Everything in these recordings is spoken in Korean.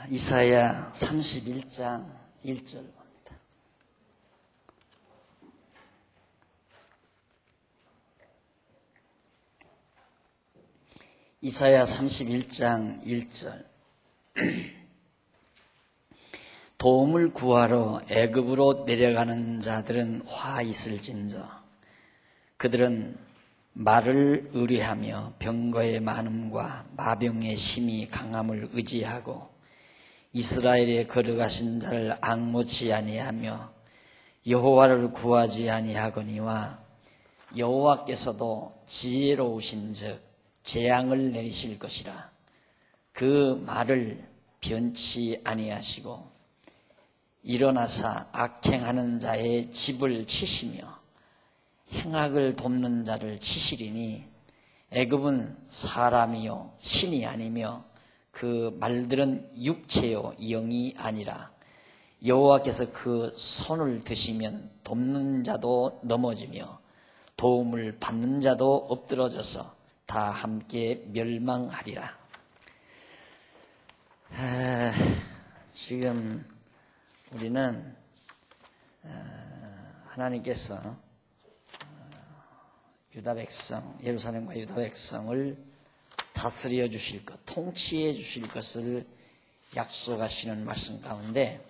이사야 31장 1절 봅니다. 이사야 31장 1절. 도움을 구하러 애굽으로 내려가는 자들은 화 있을진저. 그들은 말을 의뢰하며 병거의 많음과 마병의 심이 강함을 의지하고 이스라엘에 걸어가신 자를 앙모치 아니하며 여호와를 구하지 아니하거니와 여호와께서도 지혜로우신 즉 재앙을 내리실 것이라. 그 말을 변치 아니하시고 일어나사 악행하는 자의 집을 치시며 행악을 돕는 자를 치시리니 애굽은 사람이요 신이 아니며 그 말들은 육체요 영이 아니라 여호와께서 그 손을 드시면 돕는 자도 넘어지며 도움을 받는 자도 엎드러져서 다 함께 멸망하리라. 지금 우리는 하나님께서 유다 백성, 예루살렘과 유다 백성을 다스려 주실 것, 통치해 주실 것을 약속하시는 말씀 가운데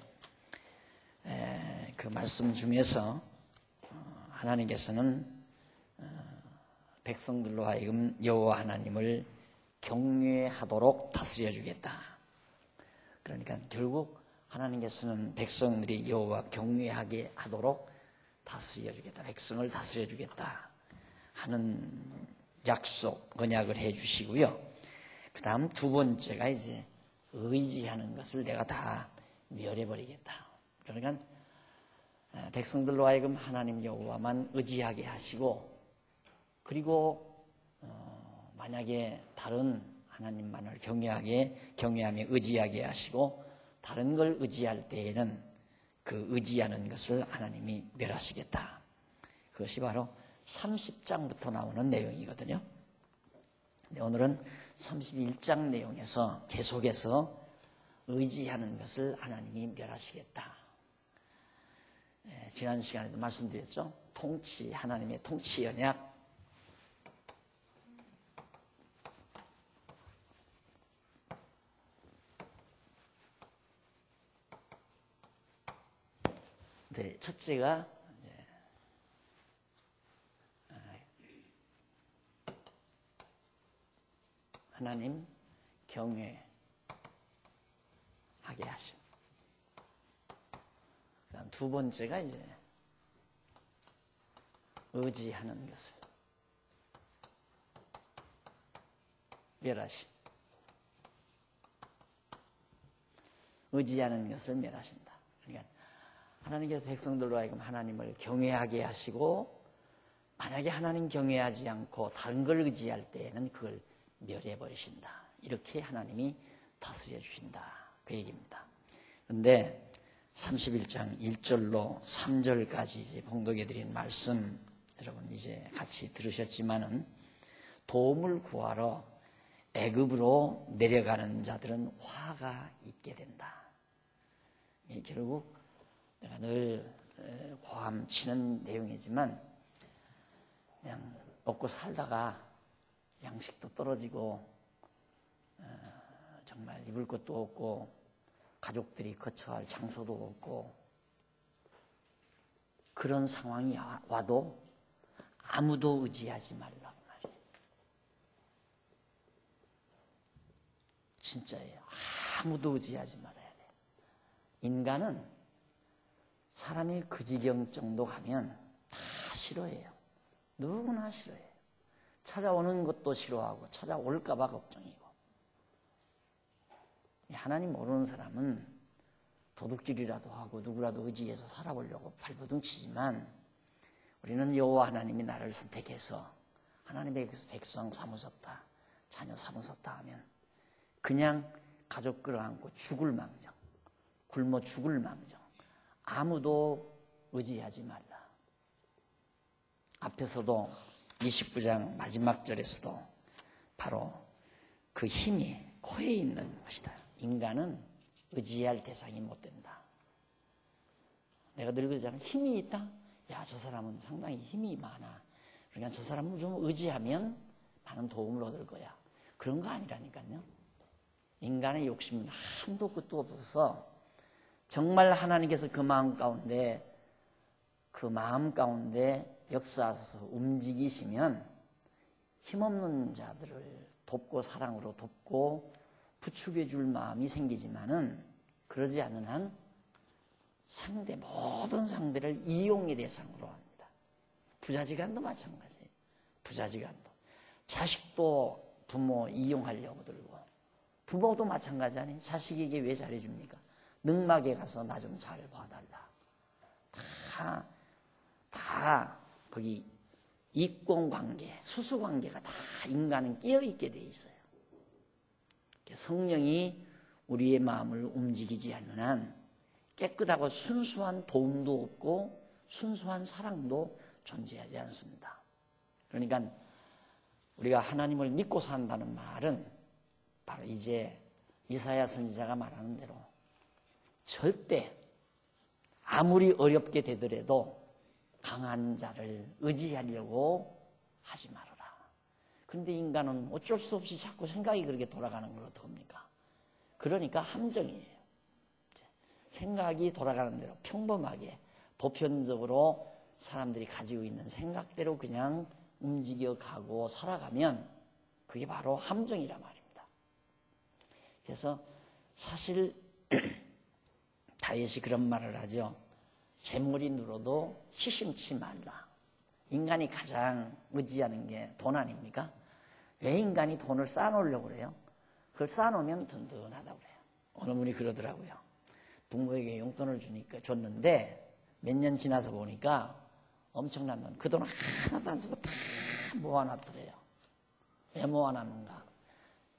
그 말씀 중에서 하나님께서는 백성들로 하여금 여호와 하나님을 경외하도록 다스려 주겠다. 그러니까 결국 하나님께서는 백성들이 여호와 경외하게 하도록 다스려 주겠다. 백성을 다스려 주겠다 하는 약속, 언약을 해 주시고요. 그 다음 두 번째가 이제 의지하는 것을 내가 다 멸해버리겠다. 그러니까 백성들로 하여금 하나님 여호와만 의지하게 하시고, 그리고 만약에 다른 하나님만을 경외하며 의지하게 하시고 다른 걸 의지할 때에는 그 의지하는 것을 하나님이 멸하시겠다. 그것이 바로 30장부터 나오는 내용이거든요. 근데 오늘은 31장 내용에서 계속해서 의지하는 것을 하나님이 멸하시겠다. 지난 시간에도 말씀드렸죠. 통치, 하나님의 통치 언약. 네, 첫째가 하나님 경외하게 하심. 그다음 두 번째가 이제 의지하는 것을 멸하심. 의지하는 것을 멸하신다. 그러니까 하나님께서 백성들로 하여금 하나님을 경외하게 하시고, 만약에 하나님 경외하지 않고 다른 걸 의지할 때에는 그걸 멸해버리신다. 이렇게 하나님이 다스려 주신다. 그 얘기입니다. 그런데 31장 1절로 3절까지 이제 봉독해 드린 말씀, 여러분 이제 같이 들으셨지만은, 도움을 구하러 애굽으로 내려가는 자들은 화가 있게 된다. 결국 내가 늘 고함치는 내용이지만, 그냥 먹고 살다가 양식도 떨어지고 정말 입을 것도 없고 가족들이 거처할 장소도 없고 그런 상황이 와도 아무도 의지하지 말라고 말이에요. 진짜예요. 아무도 의지하지 말아야 돼요. 인간은 사람이 그 지경 정도 가면 다 싫어해요. 누구나 싫어해요. 찾아오는 것도 싫어하고 찾아올까 봐 걱정이고. 하나님 모르는 사람은 도둑질이라도 하고 누구라도 의지해서 살아보려고 발버둥 치지만, 우리는 여호와 하나님이 나를 선택해서 하나님의 백성 삼으셨다, 자녀 삼으셨다 하면 그냥 가족 끌어안고 죽을 망정, 굶어 죽을 망정, 아무도 의지하지 말라. 앞에서도 29장 마지막 절에서도 바로 그 힘이 코에 있는 것이다. 인간은 의지할 대상이 못 된다. 내가 늘 그러잖아. 힘이 있다? 야, 저 사람은 상당히 힘이 많아. 그러니까 저 사람을 좀 의지하면 많은 도움을 얻을 거야. 그런 거 아니라니까요. 인간의 욕심은 한도 끝도 없어서 정말 하나님께서 그 마음 가운데 역사하셔서 움직이시면 힘없는 자들을 돕고 사랑으로 돕고 부축해 줄 마음이 생기지만은 그러지 않는 한 모든 상대를 이용의 대상으로 합니다. 부자지간도 마찬가지예요. 부자지간도. 자식도 부모 이용하려고 들고 부모도 마찬가지 아니에요. 자식에게 왜 잘해줍니까? 능막에 가서 나 좀 잘 봐달라. 다 거기 이권관계, 수수관계가 다 인간은 깨어있게 돼 있어요. 성령이 우리의 마음을 움직이지 않는 한 깨끗하고 순수한 도움도 없고 순수한 사랑도 존재하지 않습니다. 그러니까 우리가 하나님을 믿고 산다는 말은 바로 이제 이사야 선지자가 말하는 대로 절대 아무리 어렵게 되더라도 강한 자를 의지하려고 하지 말아라. 그런데 인간은 어쩔 수 없이 자꾸 생각이 그렇게 돌아가는 걸 어떡합니까? 그러니까 함정이에요. 생각이 돌아가는 대로 평범하게 보편적으로 사람들이 가지고 있는 생각대로 그냥 움직여가고 살아가면 그게 바로 함정이란 말입니다. 그래서 사실 다윗이 그런 말을 하죠. 재물이 늘어도 시심치 말라. 인간이 가장 의지하는 게 돈 아닙니까? 왜 인간이 돈을 쌓아놓으려고 그래요? 그걸 쌓아놓으면 든든하다고 그래요. 어느 분이 그러더라고요. 부모에게 용돈을 줬는데 몇 년 지나서 보니까 엄청난 돈, 그 돈을 하나도 안 쓰고 다 모아놨더래요. 왜 모아놨는가?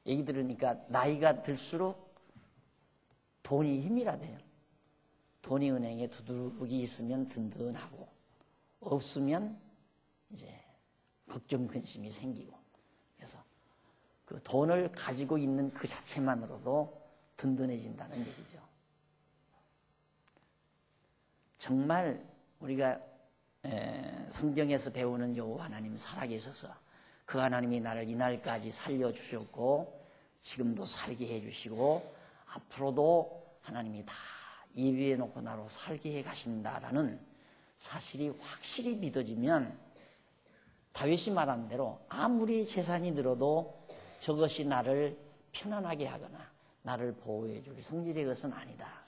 얘기 들으니까 나이가 들수록 돈이 힘이라대요. 돈이 은행에 두둑이 있으면 든든하고 없으면 이제 걱정 근심이 생기고, 그래서 그 돈을 가지고 있는 그 자체만으로도 든든해진다는 얘기죠. 정말 우리가 성경에서 배우는 여호와 하나님 살아계셔서 그 하나님이 나를 이날까지 살려주셨고 지금도 살게 해주시고 앞으로도 하나님이 다 예비해 놓고 나로 살게 해 가신다라는 사실이 확실히 믿어지면 다윗이 말한 대로 아무리 재산이 늘어도 저것이 나를 편안하게 하거나 나를 보호해 줄 성질의 것은 아니다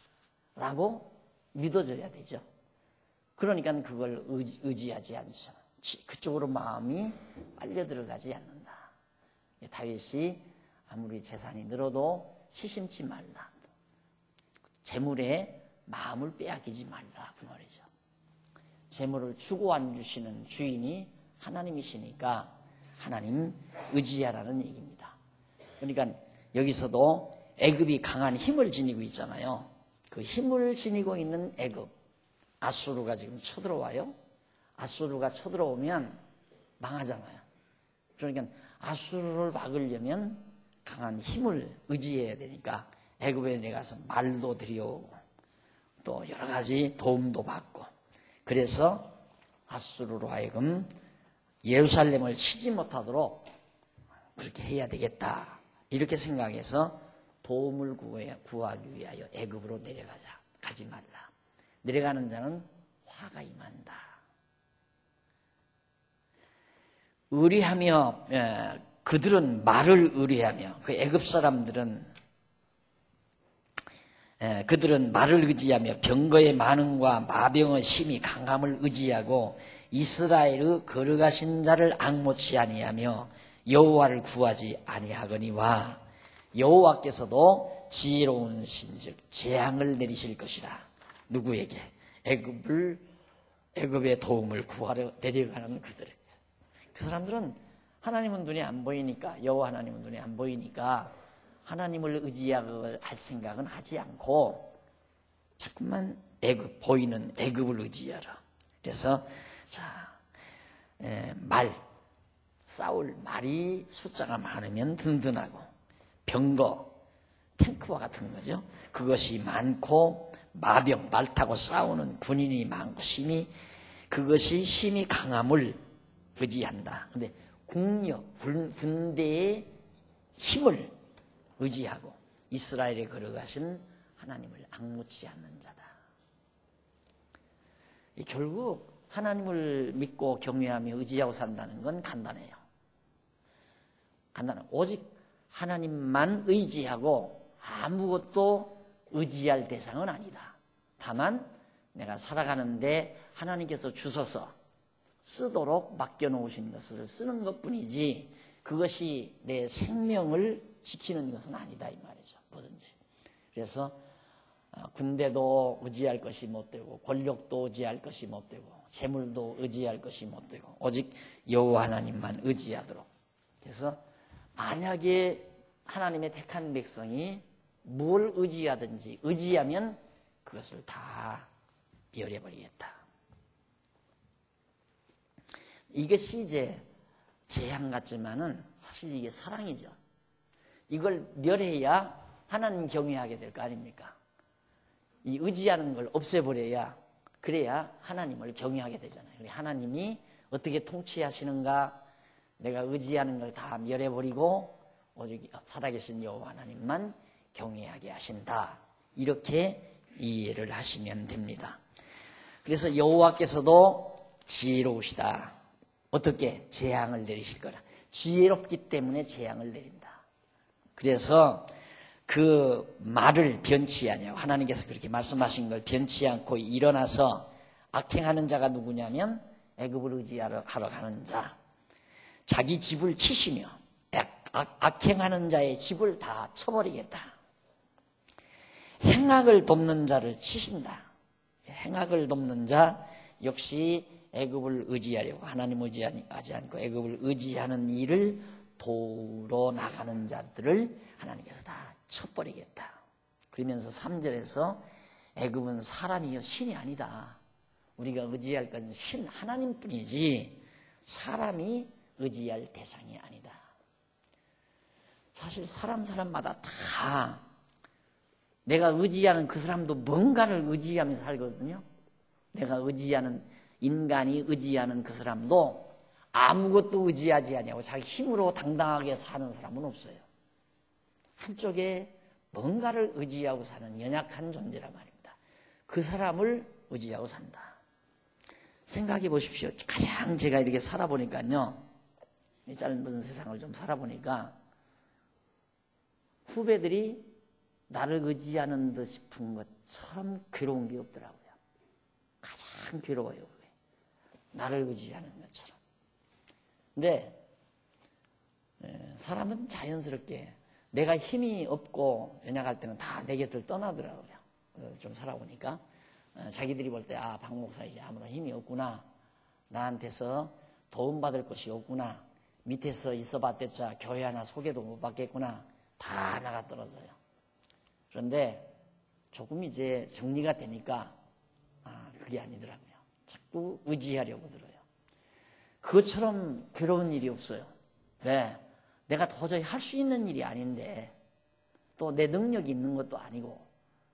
라고 믿어져야 되죠. 그러니까 그걸 의지하지 않죠. 그쪽으로 마음이 빨려 들어가지 않는다. 다윗이 아무리 재산이 늘어도 시심치 말라. 재물에 마음을 빼앗기지 말라 그 말이죠. 재물을 주고 안 주시는 주인이 하나님이시니까 하나님 의지하라는 얘기입니다. 그러니까 여기서도 애굽이 강한 힘을 지니고 있잖아요. 그 힘을 지니고 있는 애굽, 아수르가 지금 쳐들어와요. 아수르가 쳐들어오면 망하잖아요. 그러니까 아수르를 막으려면 강한 힘을 의지해야 되니까 애굽에 내가서 말도 들여오고 또 여러 가지 도움도 받고, 그래서 아수르로 하여금 예루살렘을 치지 못하도록 그렇게 해야 되겠다 이렇게 생각해서 도움을 구하기 위하여 애굽으로 내려가자. 가지 말라. 내려가는 자는 화가 임한다. 의뢰하며 그들은 말을 의뢰하며 그 애굽 사람들은 그들은 말을 의지하며 병거의 많음과 마병의 힘이 강함을 의지하고 이스라엘의 걸어가신 자를 앙모치 아니하며 여호와를 구하지 아니하거니와 여호와께서도 지혜로운 신즉 재앙을 내리실 것이라. 누구에게? 애굽의 도움을 구하러 내려가는 그들에게. 그 사람들은 하나님은 눈에 안 보이니까, 여호와 하나님은 눈에 안 보이니까 하나님을 의지할 생각은 하지 않고 자꾸만 보이는 애굽을 의지하라. 그래서 말이 숫자가 많으면 든든하고 병거, 탱크와 같은 거죠. 그것이 많고 마병, 말 타고 싸우는 군인이 많고 그것이 심히 강함을 의지한다. 근데 국력, 군대의 힘을 의지하고 이스라엘에 걸어가신 하나님을 앙무치 않는 자다. 결국 하나님을 믿고 경외하며 의지하고 산다는 건 간단해요. 오직 하나님만 의지하고 아무것도 의지할 대상은 아니다. 다만 내가 살아가는데 하나님께서 주셔서 쓰도록 맡겨놓으신 것을 쓰는 것뿐이지 그것이 내 생명을 지키는 것은 아니다 이 말이죠. 뭐든지. 그래서 군대도 의지할 것이 못되고 권력도 의지할 것이 못되고 재물도 의지할 것이 못되고 오직 여호와 하나님만 의지하도록. 그래서 만약에 하나님의 택한 백성이 뭘 의지하든지 의지하면 그것을 다 멸해버리겠다. 이것이 이제 재앙 같지만은 사실 이게 사랑이죠. 이걸 멸해야 하나님 경외하게 될 거 아닙니까? 이 의지하는 걸 없애버려야 그래야 하나님을 경외하게 되잖아요. 하나님이 어떻게 통치하시는가? 내가 의지하는 걸 다 멸해버리고 오직 살아계신 여호와 하나님만 경외하게 하신다. 이렇게 이해를 하시면 됩니다. 그래서 여호와께서도 지혜로우시다. 어떻게? 재앙을 내리실 거라. 지혜롭기 때문에 재앙을 내린다. 그래서 그 말을 변치 아니하고 하나님께서 그렇게 말씀하신 걸 변치 않고 일어나서 악행하는 자가 누구냐면 애굽을 의지하러 가는 자. 자기 집을 치시며 악행하는 자의 집을 다 쳐버리겠다. 행악을 돕는 자를 치신다. 행악을 돕는 자 역시 애굽을 의지하려고 하나님 의지하지 않고 애굽을 의지하는 일을 도우러 나가는 자들을 하나님께서 다 쳐버리겠다. 그러면서 3절에서 애굽은 사람이요 신이 아니다. 우리가 의지할 건 신 하나님뿐이지 사람이 의지할 대상이 아니다. 사실 사람마다 다 내가 의지하는 그 사람도 뭔가를 의지하며 살거든요. 내가 의지하는 인간이 의지하는 그 사람도 아무것도 의지하지 아니하고 자기 힘으로 당당하게 사는 사람은 없어요. 한쪽에 뭔가를 의지하고 사는 연약한 존재란 말입니다. 그 사람을 의지하고 산다. 생각해 보십시오. 가장 제가 이렇게 살아보니까요. 이 짧은 세상을 좀 살아보니까 후배들이 나를 의지하는 듯 싶은 것처럼 괴로운 게 없더라고요. 가장 괴로워요. 나를 의지하는 것처럼. 근데 사람은 자연스럽게 내가 힘이 없고 연약할 때는 다 내 곁을 떠나더라고요. 좀 살아보니까 자기들이 볼 때 박 목사 이제 아무런 힘이 없구나. 나한테서 도움받을 것이 없구나. 밑에서 있어봤댔자 교회 하나 소개도 못 받겠구나. 다 나가 떨어져요. 그런데 조금 이제 정리가 되니까 그게 아니더라고요. 자꾸 의지하려고 들어요. 그것처럼 괴로운 일이 없어요. 왜? 내가 도저히 할 수 있는 일이 아닌데 또 내 능력이 있는 것도 아니고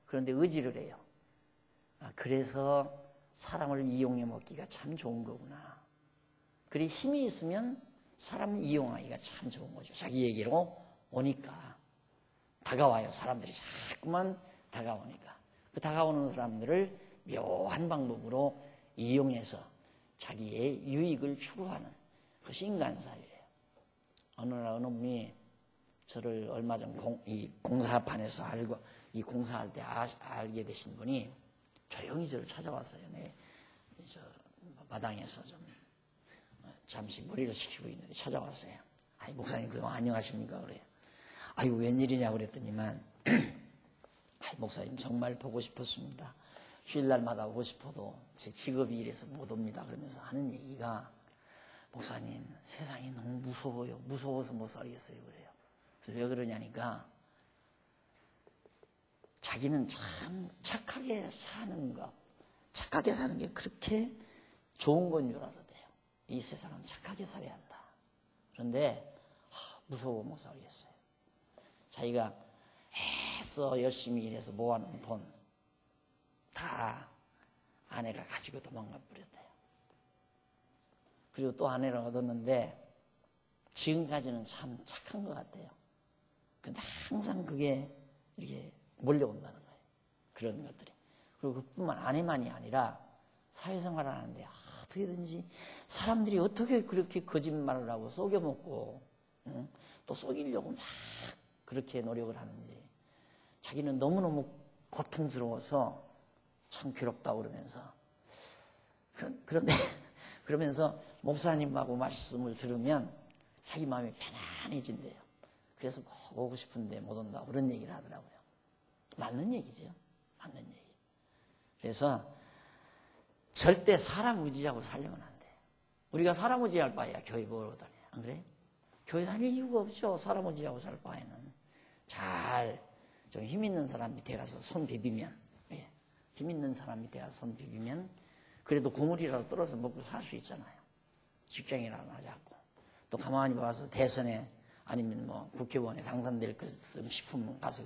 그런데 의지를 해요. 그래서 사람을 이용해 먹기가 참 좋은 거구나. 그리 힘이 있으면 사람을 이용하기가 참 좋은 거죠. 자기에게로 오니까 다가와요. 사람들이 자꾸만 다가오니까 그 다가오는 사람들을 묘한 방법으로 이용해서 자기의 유익을 추구하는 그것이 인간 사회예요. 어느 날 어느 분이 저를 얼마 전 이 공사판에서 알고 이 공사할 때 알게 되신 분이 조용히 저를 찾아왔어요. 저 마당에서 좀 잠시 머리를 식히고 있는데 찾아왔어요. 아이 목사님 그동안 안녕하십니까 그래요. 아이고 웬일이냐고 그랬더니만 아이 목사님 정말 보고 싶었습니다. 주일날마다 오고 싶어도 제 직업이 이래서 못 옵니다. 그러면서 하는 얘기가 목사님 세상이 너무 무서워요. 무서워서 못 살겠어요. 그래요. 그래서 왜 그러냐니까 자기는 참 착하게 사는 것, 착하게 사는 게 그렇게 좋은 건 줄 알아대요. 이 세상은 착하게 살아야 한다. 그런데 무서워 못 살겠어요. 자기가 애써 열심히 일해서 모아놓은 돈 다 아내가 가지고 도망가 버렸대요. 그리고 또 아내를 얻었는데 지금까지는 참 착한 것 같아요. 근데 항상 그게 이렇게 몰려온다는 거예요. 그런 것들이. 그리고 그뿐만 아내만이 아니라 사회생활을 하는데 어떻게든지 사람들이 어떻게 그렇게 거짓말을 하고 속여먹고 또 속이려고 막 그렇게 노력을 하는지 자기는 너무너무 고통스러워서 참 괴롭다고 그러면서 그런데 그러면서 목사님하고 말씀을 들으면 자기 마음이 편안해진대요. 그래서 꼭 오고 싶은데 못 온다고 그런 얘기를 하더라고요. 맞는 얘기죠. 맞는 얘기. 그래서 절대 사람 의지하고 살려면 안 돼. 우리가 사람 의지할 바에야 교회 보러 다녀. 안 그래? 교회 다닐 이유가 없죠. 사람 의지하고 살 바에는. 잘 좀 힘 있는 사람 밑에 가서 손 비비면, 예. 힘 있는 사람 밑에 가서 손 비비면 그래도 고물이라도 떨어서 먹고 살 수 있잖아요. 직장이라도 하지 않고. 또 가만히 봐서 대선에 아니면 뭐 국회의원에 당선될 것 싶으면 가서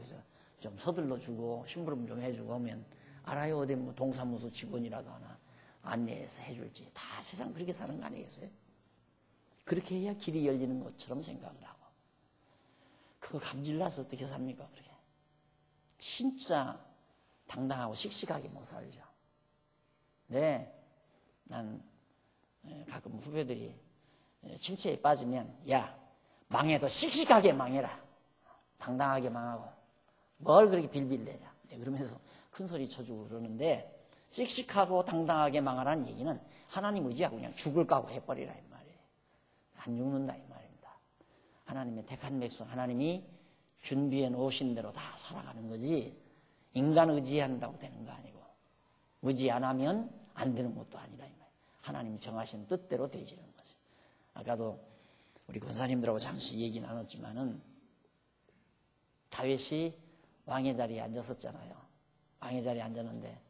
좀 서둘러 주고 심부름 좀 해주고 하면 알아요. 어디 뭐 동사무소 직원이라도 하나 안내해서 해줄지. 다 세상 그렇게 사는 거 아니겠어요? 그렇게 해야 길이 열리는 것처럼 생각을 하고. 그거 감질나서 어떻게 삽니까? 그렇게. 진짜 당당하고 씩씩하게 못 살죠. 네. 난 가끔 후배들이 침체에 빠지면 야 망해도 씩씩하게 망해라. 당당하게 망하고 뭘 그렇게 빌빌대냐. 그러면서 큰 소리 쳐주고 그러는데 씩씩하고 당당하게 망하라는 얘기는 하나님 의지하고 그냥 죽을 각오 해버리라 이 말이에요. 안 죽는다 이 말입니다. 하나님의 택한 백성 하나님이 준비해 놓으신 대로 다 살아가는 거지 인간 의지한다고 되는 거 아니고 의지 안 하면 안 되는 것도 아니라 이 말이에요. 하나님이 정하신 뜻대로 되지는 거죠. 아까도 우리 권사님들하고 잠시 얘기 나눴지만은 다윗이 왕의 자리에 앉았었잖아요. 왕의 자리에 앉았는데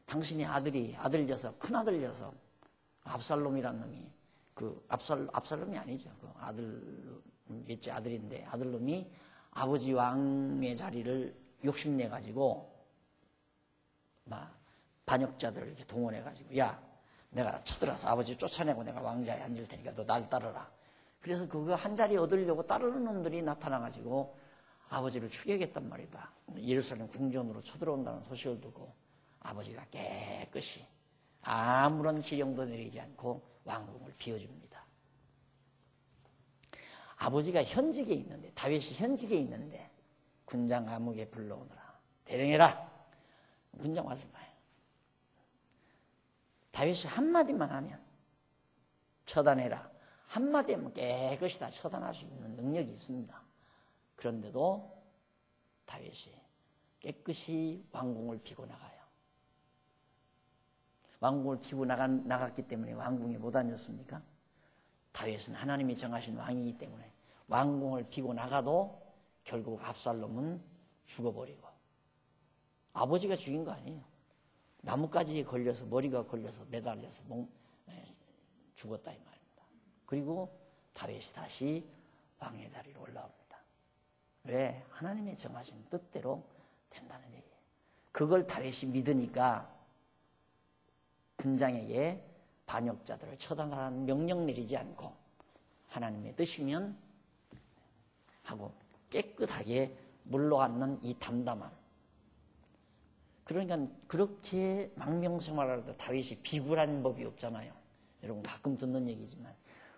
당신이 아들 녀석, 큰 아들 녀석 압살롬이라는 놈이 압살롬이 아니죠. 그 아들 몇째 아들인데 아들놈이 아버지 왕의 자리를 욕심내 가지고 막 반역자들을 이렇게 동원해 가지고 야 내가 쳐들어서 아버지 쫓아내고 내가 왕자에 앉을 테니까 너 날 따르라. 그래서 그거 한 자리 얻으려고 따르는 놈들이 나타나 가지고 아버지를 죽이겠단 말이다. 예루살렘 궁전으로 쳐들어온다는 소식을 듣고 아버지가 깨끗이 아무런 지령도 내리지 않고 왕궁을 비워줍니다. 아버지가 현직에 있는데 다윗이 현직에 있는데 군장 아무개 불러오너라. 대령해라. 군장 와서 봐요. 다윗이 한마디만 하면 처단해라. 한마디 하면 깨끗이 다 처단할 수 있는 능력이 있습니다. 그런데도 다윗이 깨끗이 왕궁을 비고 나가요. 왕궁을 비고 나갔기 때문에 왕궁에 못 앉았습니까? 다윗은 하나님이 정하신 왕이기 때문에 왕궁을 비고 나가도 결국 압살롬은 죽어버리고 아버지가 죽인 거 아니에요. 나뭇가지에 걸려서 머리가 걸려서 매달려서 죽었다 이 말입니다. 그리고 다윗이 다시 왕의 자리로 올라옵니다. 왜? 하나님의 정하신 뜻대로 된다는 얘기예요. 그걸 다윗이 믿으니까 군장에게 반역자들을 처단하라는 명령 내리지 않고 하나님의 뜻이면 하고 깨끗하게 물러가는 이 담담함. 그러니까 그렇게 망명생활할 때 다윗이 비굴한 법이 없잖아요. 여러분 가끔 듣는 얘기지만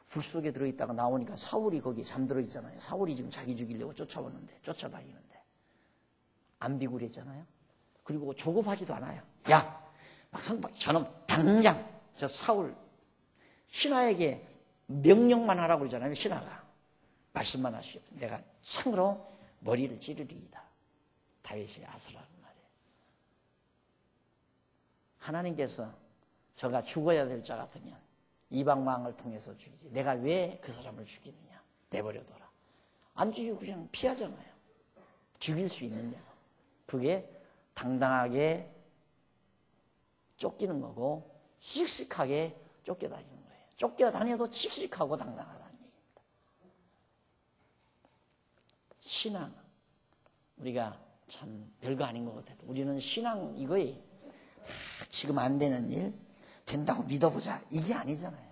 불 속에 들어있다가 나오니까 사울이 거기에 잠들어 있잖아요. 사울이 지금 자기 죽이려고 쫓아다니는데 안 비굴했잖아요. 그리고 조급하지도 않아요. 야, 저놈 당장 저 사울 신하에게 명령만 하라고 그러잖아요. 신하가 말씀만 하시오. 내가 창으로 머리를 찌르리이다. 다윗이 아수라는 말이에요. 하나님께서 저가 죽어야 될 자 같으면 이방 왕을 통해서 죽이지. 내가 왜 그 사람을 죽이느냐. 내버려둬라. 안 죽이고 그냥 피하잖아요. 죽일 수 있는데. 그게 당당하게 쫓기는 거고 씩씩하게 쫓겨다니는 거예요. 쫓겨다녀도 씩씩하고 당당하다는 얘기입니다. 신앙. 우리가 참 별거 아닌 것 같아요. 우리는 신앙 이거에 지금 안 되는 일 된다고 믿어보자 이게 아니잖아요.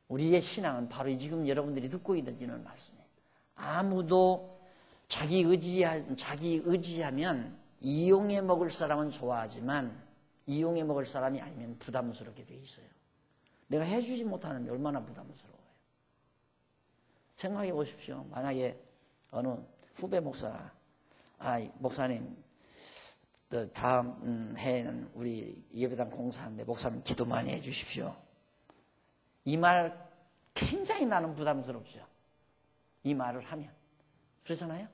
우리의 신앙은 바로 지금 여러분들이 듣고 있는 말씀이에요. 아무도 자기 의지하면 이용해 먹을 사람은 좋아하지만 이용해 먹을 사람이 아니면 부담스럽게 돼 있어요. 내가 해주지 못하는데 얼마나 부담스러워요. 생각해 보십시오. 만약에 어느 후배 목사가 목사님 다음 해에는 우리 예배당 공사하는데 목사님 기도 많이 해 주십시오. 이 말 굉장히 나는 부담스럽죠. 이 말을 하면. 그렇잖아요?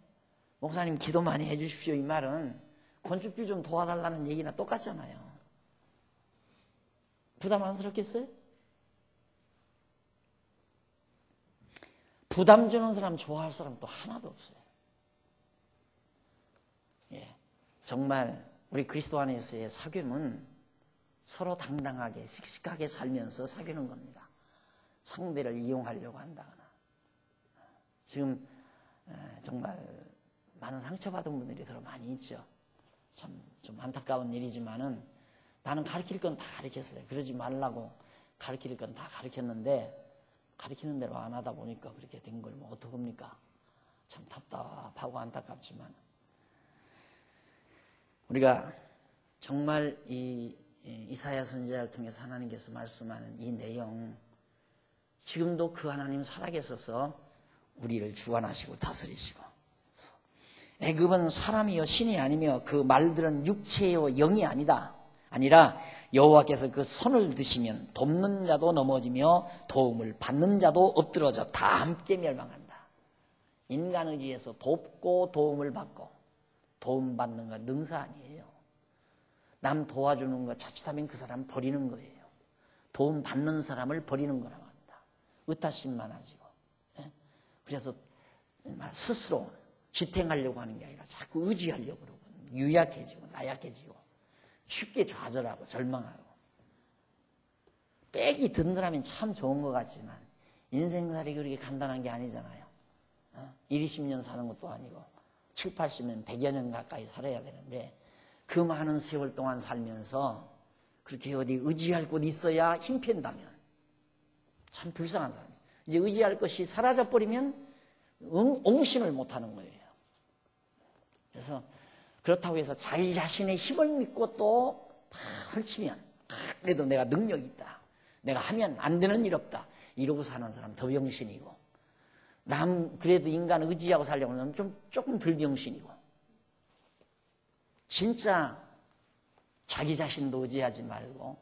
목사님 기도 많이 해 주십시오. 이 말은 건축비 좀 도와달라는 얘기나 똑같잖아요. 부담 안스럽겠어요? 부담 주는 사람 좋아할 사람 또 하나도 없어요. 예, 정말 우리 그리스도 안에서의 사귐은 서로 당당하게 씩씩하게 살면서 사귀는 겁니다. 상대를 이용하려고 한다거나. 지금 정말 많은 상처받은 분들이 더 많이 있죠. 참 좀 안타까운 일이지만은 나는 가르칠 건 다 가르쳤어요. 그러지 말라고 가르칠 건 다 가르쳤는데 가르치는 대로 안 하다 보니까 그렇게 된 걸 뭐 어떡합니까? 참 답답하고 안타깝지만 우리가 정말 이 이사야 선지자를 통해서 하나님께서 말씀하는 이 내용 지금도 그 하나님 살아계셔서 우리를 주관하시고 다스리시고 애굽은 사람이요 신이 아니며 그 말들은 육체요 영이 아니라 여호와께서 그 손을 드시면 돕는 자도 넘어지며 도움을 받는 자도 엎드러져 다 함께 멸망한다. 인간 의지에서 돕고 도움을 받고 도움받는 건 능사 아니에요. 남 도와주는 거 자칫하면 그 사람 버리는 거예요. 도움받는 사람을 버리는 거라고 합니다. 의타심만 하지고. 그래서 스스로 지탱하려고 하는 게 아니라 자꾸 의지하려고 그러고 유약해지고 나약해지고 쉽게 좌절하고 절망하고 빽이 든든하면 참 좋은 것 같지만 인생살이 그렇게 간단한 게 아니잖아요. 1, 20년 사는 것도 아니고 7, 80년, 100여 년 가까이 살아야 되는데 그 많은 세월 동안 살면서 그렇게 어디 의지할 곳 있어야 힘 뺀다면 참 불쌍한 사람이에요. 이제 의지할 것이 사라져버리면 옹심을 못하는 거예요. 그래서 그렇다고 해서 자기 자신의 힘을 믿고 또 다 설치면 그래도 내가 능력이 있다. 내가 하면 안 되는 일 없다. 이러고 사는 사람 더 병신이고 남 그래도 인간 의지하고 살려고 하면 조금 덜 병신이고 진짜 자기 자신도 의지하지 말고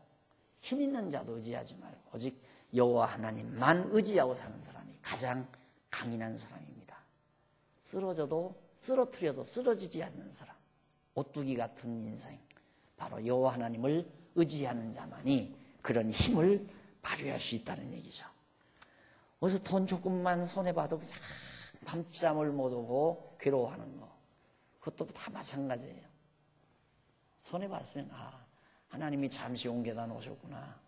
힘 있는 자도 의지하지 말고 오직 여호와 하나님만 의지하고 사는 사람이 가장 강인한 사람입니다. 쓰러뜨려도 쓰러지지 않는 사람. 오뚜기 같은 인생. 바로 여호와 하나님을 의지하는 자만이 그런 힘을 발휘할 수 있다는 얘기죠. 어디서 돈 조금만 손해봐도 그냥 밤잠을 못 오고 괴로워하는 거. 그것도 다 마찬가지예요. 손해봤으면 하나님이 잠시 옮겨다 놓으셨구나.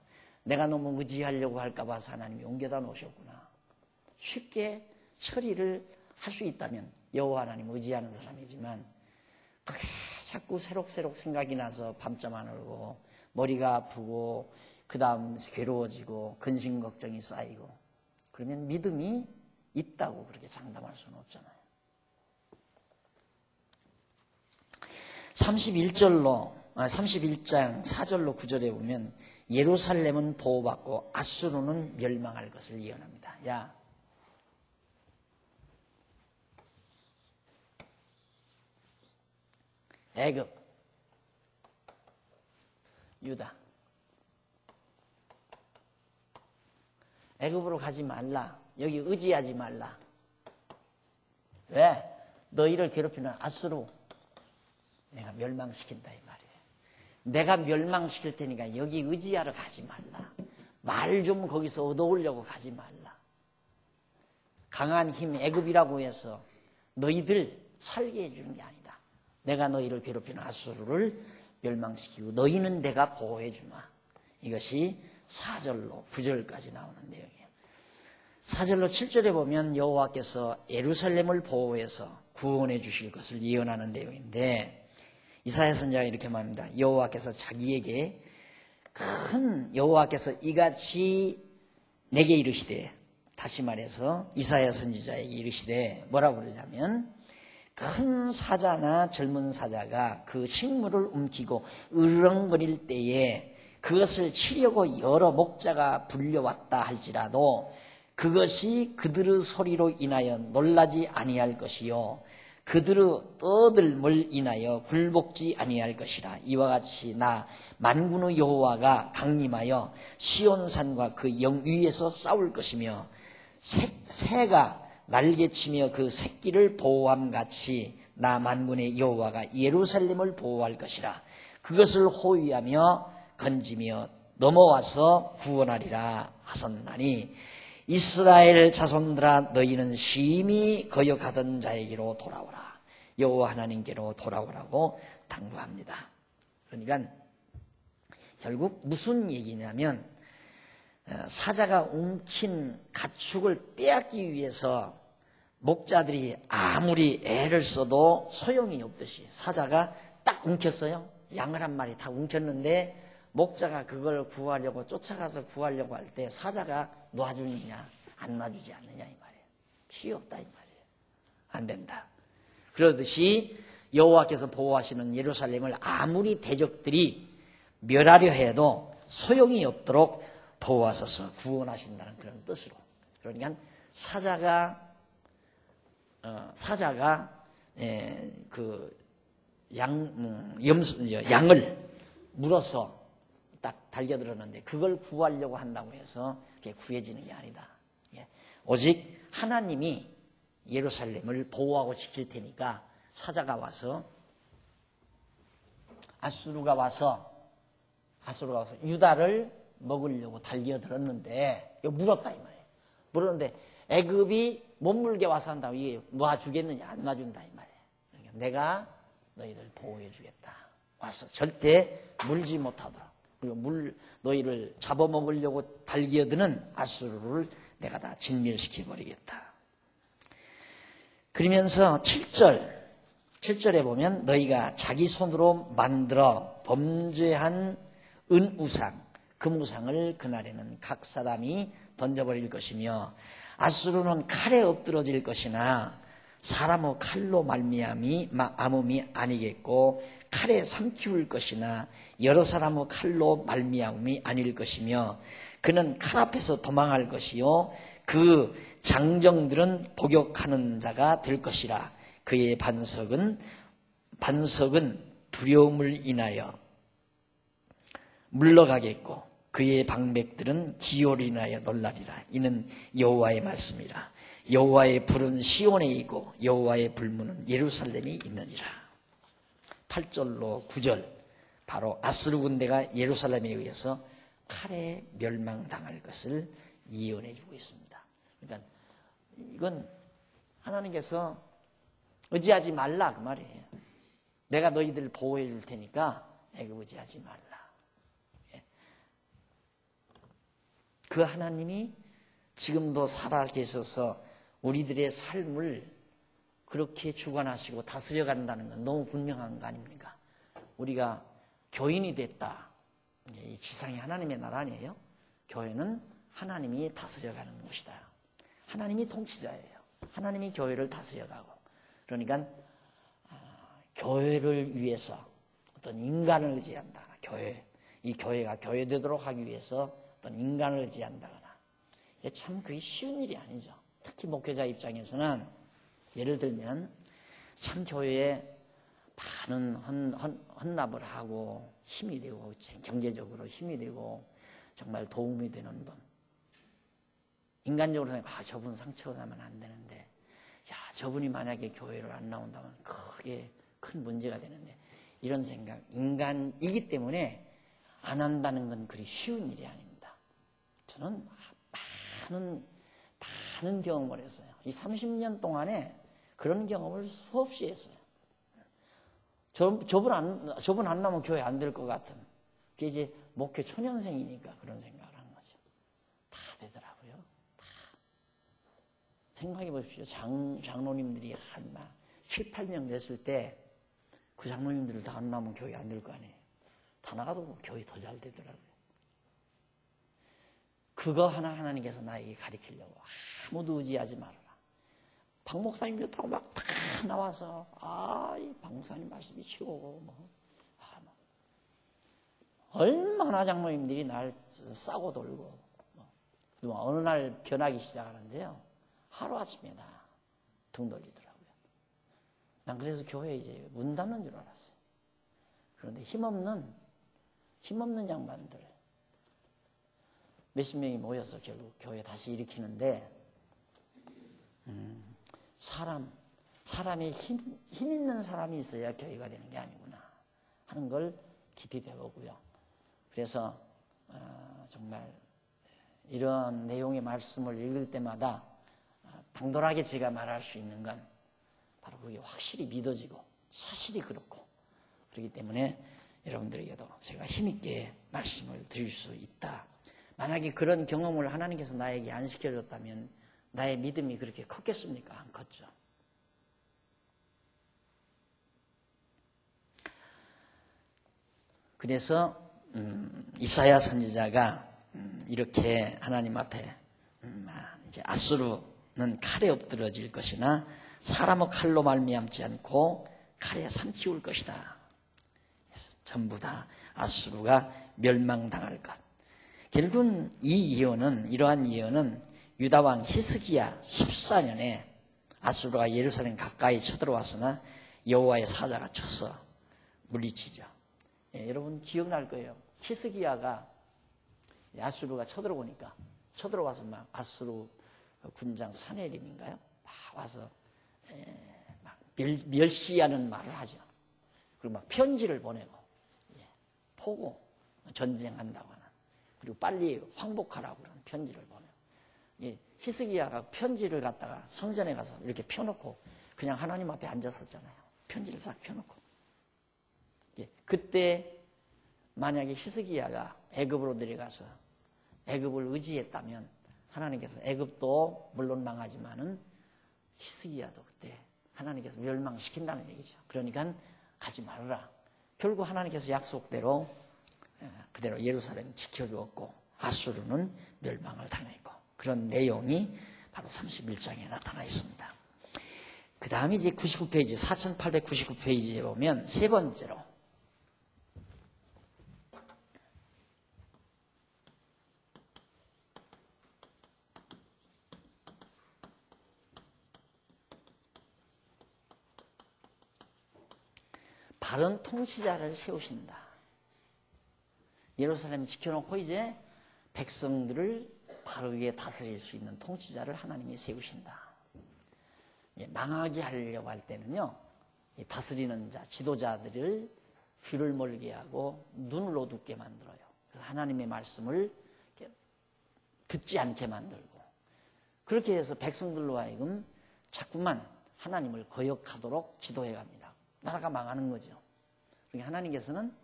내가 너무 의지하려고 할까 봐서 하나님이 옮겨다 놓으셨구나. 쉽게 처리를 할 수 있다면 여호와 하나님 의지하는 사람이지만 그게 자꾸 새록새록 생각이 나서 밤잠 안 오고 머리가 아프고 그 다음 괴로워지고 근심 걱정이 쌓이고 그러면 믿음이 있다고 그렇게 장담할 수는 없잖아요. 31장 4절로 9절에 보면 예루살렘은 보호받고 아수르는 멸망할 것을 예언합니다. 야, 애굽, 유다, 애굽으로 가지 말라. 여기 의지하지 말라. 왜? 너희를 괴롭히는 아수르 내가 멸망시킨다 이 말이에요. 내가 멸망시킬 테니까 여기 의지하러 가지 말라. 말 좀 거기서 얻어오려고 가지 말라. 강한 힘 애굽이라고 해서 너희들 살게 해주는 게 아니다. 내가 너희를 괴롭히는 아수르를 멸망시키고 너희는 내가 보호해주마. 이것이 4절로 9절까지 나오는 내용이에요. 4절로 7절에 보면 여호와께서 예루살렘을 보호해서 구원해 주실 것을 예언하는 내용인데, 이사야 선지자가 이렇게 말합니다. 여호와께서 자기에게 여호와께서 이같이 내게 이르시되, 다시 말해서 이사야 선지자에게 이르시되 뭐라고 그러냐면, 큰 사자나 젊은 사자가 그 식물을 움키고 으르렁거릴 때에 그것을 치려고 여러 목자가 불려왔다 할지라도 그것이 그들의 소리로 인하여 놀라지 아니할 것이요 그들의 떠들물 인하여 굴복지 아니할 것이라. 이와 같이 나 만군의 여호와가 강림하여 시온산과 그 영 위에서 싸울 것이며 새가 날개치며 그 새끼를 보호함같이 나 만군의 여호와가 예루살렘을 보호할 것이라. 그것을 호위하며 건지며 넘어와서 구원하리라 하셨나니, 이스라엘 자손들아 너희는 심히 거역하던 자에게로 돌아오라. 여호와 하나님께로 돌아오라고 당부합니다. 그러니까 결국 무슨 얘기냐면, 사자가 움킨 가축을 빼앗기 위해서 목자들이 아무리 애를 써도 소용이 없듯이 사자가 딱 움켰어요. 양을 한 마리 다 움켰는데 목자가 그걸 구하려고 쫓아가서 구하려고 할 때 사자가 놔주느냐 안 놔주지 않느냐 이 말이에요. 필요 없다 이 말이에요. 안 된다. 그러듯이 여호와께서 보호하시는 예루살렘을 아무리 대적들이 멸하려 해도 소용이 없도록 보호하셔서 구원하신다는 그런 뜻으로. 그러니까 사자가 그 양을 물어서 딱 달겨들었는데 그걸 구하려고 한다고 해서 그게 구해지는 게 아니다. 오직 하나님이 예루살렘을 보호하고 지킬 테니까 사자가 와서 아수르가 와서 유다를 먹으려고 달겨들었는데 이거 물었다 이 말이에요. 물었는데 애굽이 못 물게 와서 한다고 이게 놔주겠느냐 안 놔준다 이 말이에요. 그러니까 내가 너희들 보호해 주겠다. 와서 절대 물지 못하도록, 그리고 너희를 잡아먹으려고 달겨드는 아수르를 내가 다 진멸시켜 버리겠다. 그러면서 7절에 보면 너희가 자기 손으로 만들어 범죄한 은우상, 금우상을 그날에는 각 사람이 던져버릴 것이며, 아수르는 칼에 엎드러질 것이나 사람의 칼로 말미암음이 아니겠고 칼에 삼키울 것이나 여러 사람의 칼로 말미암음이 아닐 것이며, 그는 칼 앞에서 도망할 것이요 그 장정들은 복역하는 자가 될 것이라. 그의 반석은 두려움을 인하여 물러가겠고 그의 방백들은 기호를 인하여 놀라리라. 이는 여호와의 말씀이라. 여호와의 불은 시온에 있고 여호와의 불문은 예루살렘에 있느니라. 8절로 9절, 바로 아스루 군대가 예루살렘에 의해서 칼에 멸망당할 것을 예언해 주고 있습니다. 그러니까 이건 하나님께서 의지하지 말라 그 말이에요. 내가 너희들을 보호해 줄 테니까 애굽 의지하지 말라. 그 하나님이 지금도 살아계셔서 우리들의 삶을 그렇게 주관하시고 다스려 간다는 건 너무 분명한 거 아닙니까? 우리가 교인이 됐다. 이 지상이 하나님의 나라 아니에요? 교회는 하나님이 다스려가는 곳이다. 하나님이 통치자예요. 하나님이 교회를 다스려가고. 그러니까 교회를 위해서 어떤 인간을 의지한다. 이 교회가 교회되도록 하기 위해서 어떤 인간을 의지한다거나. 이게 참 그게 쉬운 일이 아니죠. 특히 목회자 입장에서는 예를 들면 참 교회에 많은 헌납을 하고 힘이 되고 경제적으로 힘이 되고 정말 도움이 되는 분. 인간적으로 생각하면 저분 상처나면 안 되는데, 야 저분이 만약에 교회를 안 나온다면 크게 큰 문제가 되는데, 이런 생각, 인간이기 때문에 안 한다는 건 그리 쉬운 일이 아닙니다. 저는 많은 경험을 했어요. 이 30년 동안에 그런 경험을 수없이 했어요. 저분 안 나면 교회 안 될 것 같은. 그게 이제 목회 초년생이니까 그런 생각을 한 거죠. 다 되더라고요. 다. 생각해 보십시오. 장로님들이 7, 8명 됐을 때 그 장로님들 다 안 나오면 교회 안 될 거 아니에요. 다 나가도 교회 더 잘 되더라고요. 그거 하나 하나님께서 나에게 가르치려고. 아무도 의지하지 말아라. 박 목사님 좋다고 막 다 나와서 이 박 목사님 말씀이 치고 얼마나 장로님들이 날 싸고 돌고 어느 날 변하기 시작하는데요. 하루아침에 다 등 돌리더라고요. 난 그래서 교회에 이제 문 닫는 줄 알았어요. 그런데 힘없는 양반들 몇십 명이 모여서 결국 교회 다시 일으키는데 사람이 힘 있는 사람이 있어야 교회가 되는 게 아니구나 하는 걸 깊이 배우고요. 그래서 정말 이런 내용의 말씀을 읽을 때마다 당돌하게 제가 말할 수 있는 건 바로 그게 확실히 믿어지고 사실이 그렇고 그렇기 때문에 여러분들에게도 제가 힘있게 말씀을 드릴 수 있다. 만약에 그런 경험을 하나님께서 나에게 안 시켜줬다면 나의 믿음이 그렇게 컸겠습니까? 안 컸죠. 그래서 이사야 선지자가 이렇게 하나님 앞에 이제 아수르는 칼에 엎드러질 것이나 사람의 칼로 말미암지 않고 칼에 삼키울 것이다. 전부 다 아수르가 멸망당할 것. 결국은 이러한 예언은 유다 왕 히스기야 14년에 아수르가 예루살렘 가까이 쳐들어왔으나 여호와의 사자가 쳐서 물리치죠. 여러분 기억날 거예요. 히스기야가 아수르가 쳐들어와서 막 아수르 군장 사네림인가요? 막 와서 막 멸시하는 말을 하죠. 그리고 막 편지를 보내고 포고 전쟁한다고 하는 그리고 빨리 황복하라고 그런 편지를 보내고 히스기야가 편지를 갖다가 성전에 가서 이렇게 펴놓고 그냥 하나님 앞에 앉았었잖아요. 편지를 싹 펴놓고 그때 만약에 히스기야가 애굽으로 내려가서 애굽을 의지했다면 하나님께서 애굽도 물론 망하지만은 히스기야도 그때 하나님께서 멸망시킨다는 얘기죠. 그러니까 가지 말아라. 결국 하나님께서 약속대로 그대로 예루살렘 지켜주었고 아수르는 멸망을 당했고 그런 내용이 바로 31장에 나타나 있습니다. 그 다음에 이제 99페이지 4899페이지에 보면 세 번째로 바른 통치자를 세우신다. 예루살렘 지켜놓고 이제 백성들을 바르게 다스릴 수 있는 통치자를 하나님이 세우신다. 망하게 하려고 할 때는요, 다스리는 자, 지도자들을 귀를 멀게 하고 눈을 어둡게 만들어요. 그래서 하나님의 말씀을 듣지 않게 만들고 그렇게 해서 백성들로 하여금 자꾸만 하나님을 거역하도록 지도해 갑니다. 나라가 망하는 거죠. 그러니까 하나님께서는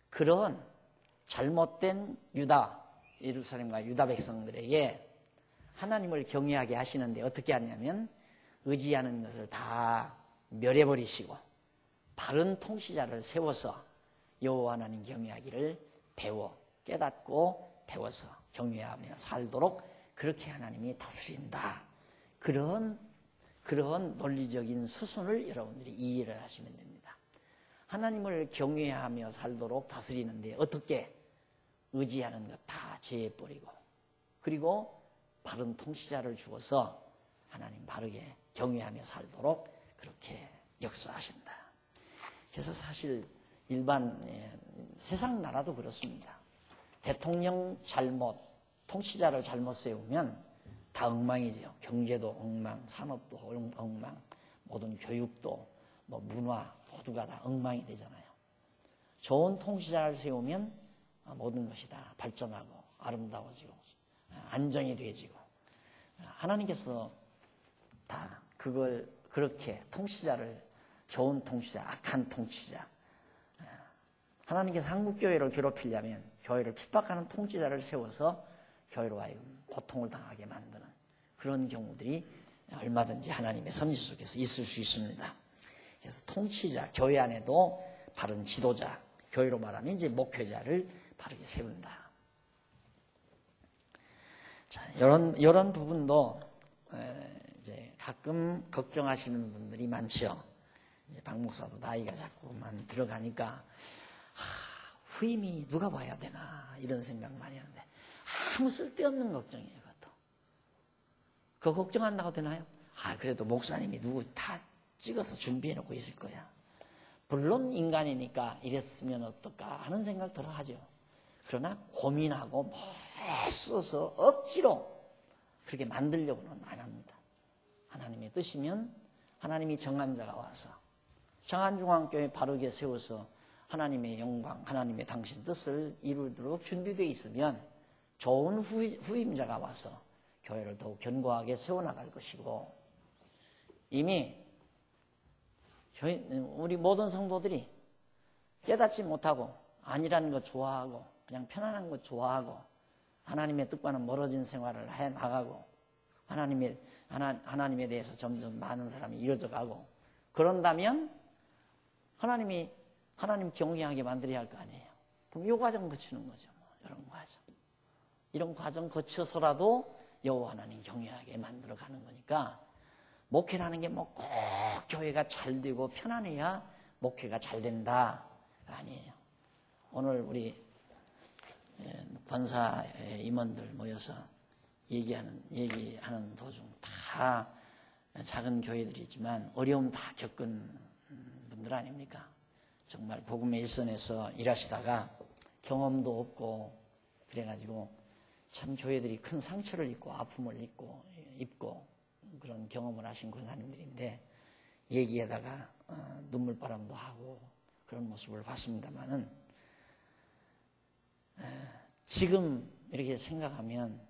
그런 잘못된 예루살렘과 유다 백성들에게 하나님을 경외하게 하시는데 어떻게 하냐면 의지하는 것을 다 멸해버리시고 바른 통치자를 세워서 여호와 하나님 경외하기를 깨닫고 배워서 경외하며 살도록 그렇게 하나님이 다스린다. 그런 논리적인 수순을 여러분들이 이해를 하시면 됩니다. 하나님을 경외하며 살도록 다스리는데 어떻게 의지하는 것 다 제해버리고 그리고 바른 통치자를 주어서 하나님 바르게 경외하며 살도록 그렇게 역사하신다. 그래서 사실 일반 세상 나라도 그렇습니다. 대통령 통치자를 잘못 세우면 다 엉망이죠. 경제도 엉망, 산업도 엉망, 모든 교육도 문화 모두가 다 엉망이 되잖아요. 좋은 통치자를 세우면 모든 것이 다 발전하고 아름다워지고 안정이 되어지고 하나님께서 다 그걸 그렇게 좋은 통치자, 악한 통치자 하나님께서 한국교회를 괴롭히려면 교회를 핍박하는 통치자를 세워서 교회로 하여금 고통을 당하게 만드는 그런 경우들이 얼마든지 하나님의 섭리 속에서 있을 수 있습니다. 그래서 통치자, 교회 안에도 바른 지도자, 교회로 말하면 이제 목회자를 바르게 세운다. 자, 이런 부분도 이제 가끔 걱정하시는 분들이 많죠. 이제 박 목사도 나이가 자꾸만 들어가니까 후임이 누가 봐야 되나 이런 생각 많이 하는데 아무 쓸데없는 걱정이에요. 그것도. 그거 걱정한다고 되나요? 그래도 목사님이 누구 다 찍어서 준비해놓고 있을 거야. 물론 인간이니까 이랬으면 어떨까 하는 생각 들어 하죠. 그러나 고민하고 애써서 억지로 그렇게 만들려고는 안 합니다. 하나님의 뜻이면 하나님이 정한 자가 와서 정한중앙교회 바르게 세워서 하나님의 영광, 하나님의 당신 뜻을 이루도록 준비되어 있으면 좋은 후임자가 와서 교회를 더욱 견고하게 세워나갈 것이고, 이미 우리 모든 성도들이 깨닫지 못하고 아니라는 거 좋아하고 그냥 편안한 거 좋아하고 하나님의 뜻과는 멀어진 생활을 해 나가고 하나님에 대해서 점점 많은 사람이 이어져 가고, 그런다면 하나님 경외하게 만들어야 할 거 아니에요. 그럼 이 과정 거치는 거죠. 이런 과정 거쳐서라도 여호와 하나님 경외하게 만들어 가는 거니까, 목회라는 게 꼭 교회가 잘 되고 편안해야 목회가 잘 된다 아니에요. 오늘 우리 권사 임원들 모여서 얘기하는 도중 다 작은 교회들이지만 어려움 다 겪은 분들 아닙니까? 정말 복음의 일선에서 일하시다가 경험도 없고 그래가지고 참 교회들이 큰 상처를 입고 아픔을 입고 그런 경험을 하신 권사님들인데, 얘기에다가 눈물바람도 하고 그런 모습을 봤습니다만은, 지금 이렇게 생각하면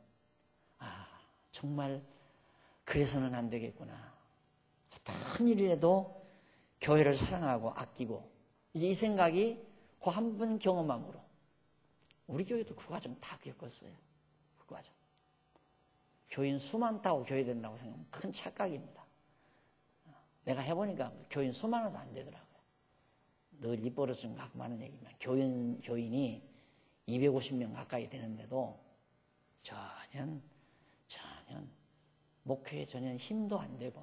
정말 그래서는 안 되겠구나. 어떤 일이라도 교회를 사랑하고 아끼고, 이제 이 생각이 그 한 번 경험함으로 우리 교회도 그 과정 다 겪었어요. 그 과정. 교인 수 많다고 교회 된다고 생각하면 큰 착각입니다. 내가 해보니까 교인 수 많아도 안 되더라고요. 늘 입버릇은 갖고 하는 얘기지만 교인이 250명 가까이 되는데도 전혀 목회에 전혀 힘도 안 되고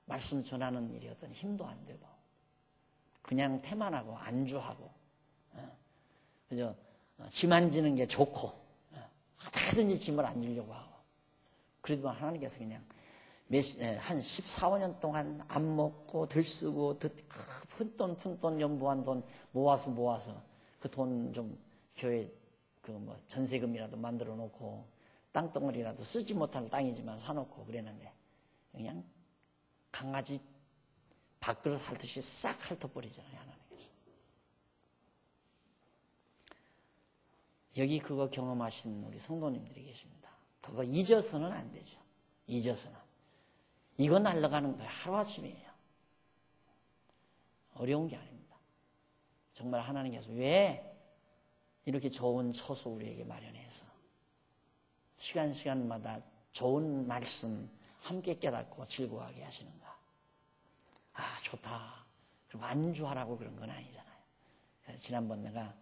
말씀 전하는 일이 어떤 힘도 안 되고 그냥 태만하고 안주하고 그저 짐 안 지는 게 좋고 어떻게든지 짐을 안 지려고 하고, 그래도 하나님께서 그냥 한 14, 15년 동안 안 먹고 들쓰고 푼돈 연부한 돈 모아서 그 돈 좀 교회 전세금이라도 만들어 놓고 땅덩어리라도 쓰지 못할 땅이지만 사놓고 그랬는데 그냥 강아지 밥그릇 핥듯이 싹 핥아버리잖아요, 하나님께서. 여기 그거 경험하신 우리 성도님들이 계십니다. 그거 잊어서는 안 되죠. 잊어서는. 이거 날아가는 거예요. 하루아침이에요. 어려운 게 아닙니다. 정말 하나님께서 왜 이렇게 좋은 처소 우리에게 마련해서 시간마다 좋은 말씀 함께 깨닫고 즐거워하게 하시는가. 좋다. 그럼 안주하라고 그런 건 아니잖아요. 그래서 지난번 내가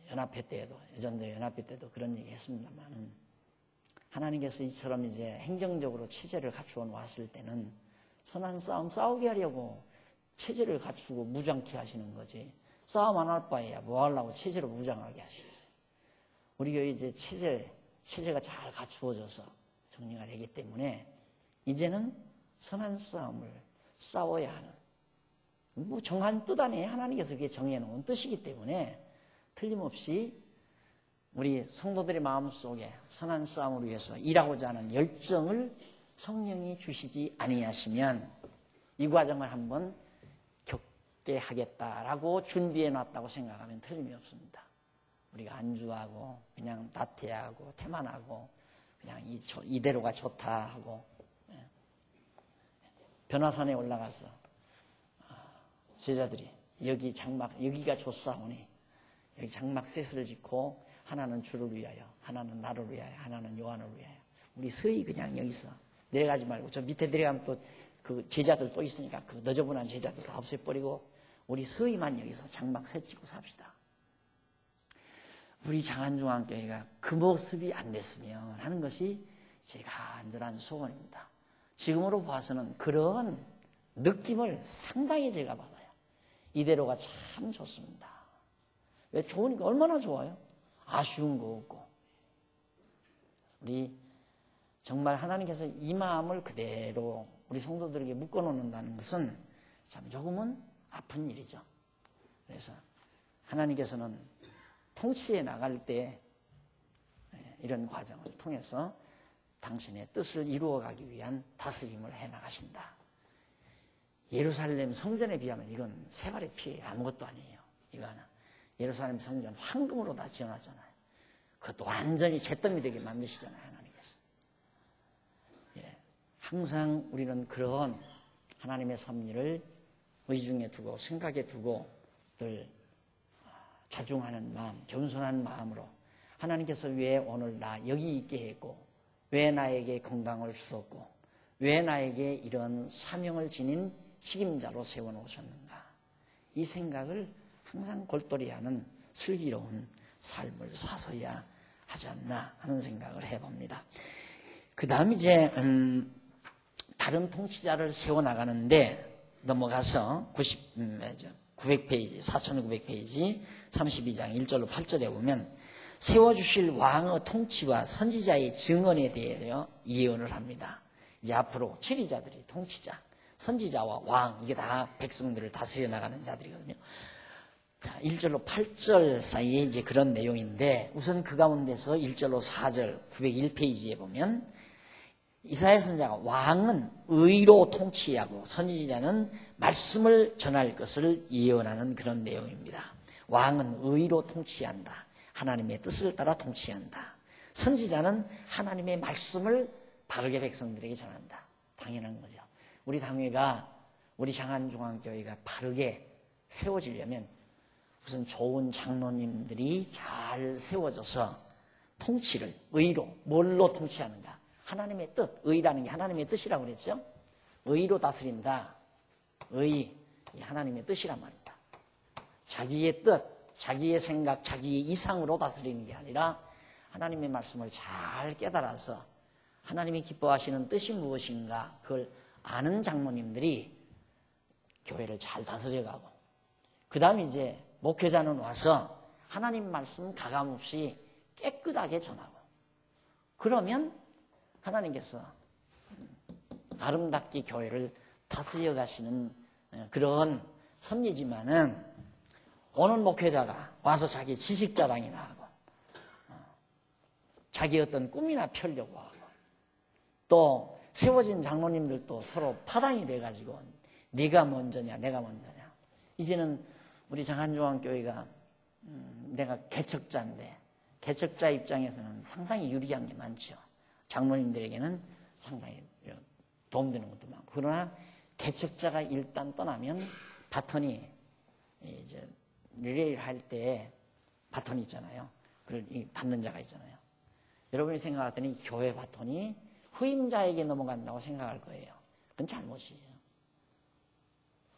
연합회 때에도, 예전도 연합회 때도 그런 얘기 했습니다만은, 하나님께서 이처럼 이제 행정적으로 체제를 갖추어 왔을 때는 선한 싸움 싸우게 하려고 체제를 갖추고 무장케 하시는 거지, 싸움 안 할 바에야 뭐 하려고 체제로 무장하게 하시겠어요. 우리 교회 이제 체제가 잘 갖추어져서 정리가 되기 때문에 이제는 선한 싸움을 싸워야 하는, 뭐 정한 뜻 안에 하나님께서 그게 정해놓은 뜻이기 때문에 틀림없이 우리 성도들의 마음속에 선한 싸움을 위해서 일하고자 하는 열정을 성령이 주시지 아니하시면 이 과정을 한번 겪게 하겠다라고 준비해 놨다고 생각하면 틀림이 없습니다. 우리가 안주하고 그냥 나태하고 태만하고 그냥 이대로가 좋다 하고 변화산에 올라가서 제자들이 여기가 좋사오니 여기 장막셋을 짓고 하나는 주를 위하여, 하나는 나를 위하여, 하나는 요한을 위하여, 우리 서희 그냥 여기서 내려가지 말고 저 밑에 내려가면 또 그 제자들 또 있으니까 그 너저분한 제자들 다 없애버리고 우리 서희만 여기서 장막 새치고 삽시다. 우리 장안중앙교회가 그 모습이 안 됐으면 하는 것이 제가 간절한 소원입니다. 지금으로 봐서는 그런 느낌을 상당히 제가 받아요. 이대로가 참 좋습니다. 왜 좋으니까 얼마나 좋아요? 아쉬운 거 없고. 우리 정말 하나님께서 이 마음을 그대로 우리 성도들에게 묶어놓는다는 것은 참 조금은 아픈 일이죠. 그래서 하나님께서는 통치해 나갈 때 이런 과정을 통해서 당신의 뜻을 이루어가기 위한 다스림을 해나가신다. 예루살렘 성전에 비하면 이건 세 발의 피예요. 아무것도 아니에요. 이거 하나. 예루살렘 성전 황금으로 다 지어놨잖아요. 그것도 완전히 잿더미 되게 만드시잖아요. 하나님께서. 예. 항상 우리는 그런 하나님의 섭리를 의중에 두고 생각에 두고 늘 자중하는 마음, 겸손한 마음으로 하나님께서 왜 오늘 나 여기 있게 했고 왜 나에게 건강을 주었고 왜 나에게 이런 사명을 지닌 책임자로 세워놓으셨는가. 이 생각을 항상 골똘히 하는 슬기로운 삶을 사서야 하지 않나 하는 생각을 해봅니다. 그 다음 이제 다른 통치자를 세워나가는데 넘어가서 900페이지, 4900페이지 32장 1절로 8절에 보면 세워주실 왕의 통치와 선지자의 증언에 대하여 예언을 합니다. 이제 앞으로 치리자들이 통치자, 선지자와 왕, 이게 다 백성들을 다스려 나가는 자들이거든요. 자, 1절로 8절 사이에 이제 그런 내용인데 우선 그 가운데서 1절로 4절 901페이지에 보면 이사야 선지자가 왕은 의로 통치하고 선지자는 말씀을 전할 것을 예언하는 그런 내용입니다. 왕은 의로 통치한다. 하나님의 뜻을 따라 통치한다. 선지자는 하나님의 말씀을 바르게 백성들에게 전한다. 당연한 거죠. 우리 당회가 우리 장안중앙교회가 바르게 세워지려면 우선 좋은 장로님들이 잘 세워져서 통치를 의로 뭘로 통치하는가. 하나님의 뜻, 의라는 게 하나님의 뜻이라고 그랬죠. 의로 다스린다. 의, 하나님의 뜻이란 말입니다. 자기의 뜻, 자기의 생각, 자기의 이상으로 다스리는 게 아니라 하나님의 말씀을 잘 깨달아서 하나님이 기뻐하시는 뜻이 무엇인가 그걸 아는 장로님들이 교회를 잘 다스려가고 그 다음 이제 목회자는 와서 하나님 말씀 가감없이 깨끗하게 전하고 그러면 하나님께서 아름답게 교회를 다스려 가시는 그런 섭리지만은 오는 목회자가 와서 자기 지식 자랑이나 하고 자기 어떤 꿈이나 펴려고 하고 또 세워진 장로님들도 서로 파당이 돼가지고 네가 먼저냐 내가 먼저냐. 이제는 우리 장안중앙교회가 내가 개척자인데 개척자 입장에서는 상당히 유리한 게 많죠. 장로님들에게는 상당히 도움되는 것도 많고 그러나 개척자가 일단 떠나면 바톤이 이제 리레이를 할 때 바톤이 있잖아요. 그걸 받는 자가 있잖아요. 여러분이 생각하더니 교회 바톤이 후임자에게 넘어간다고 생각할 거예요. 그건 잘못이에요.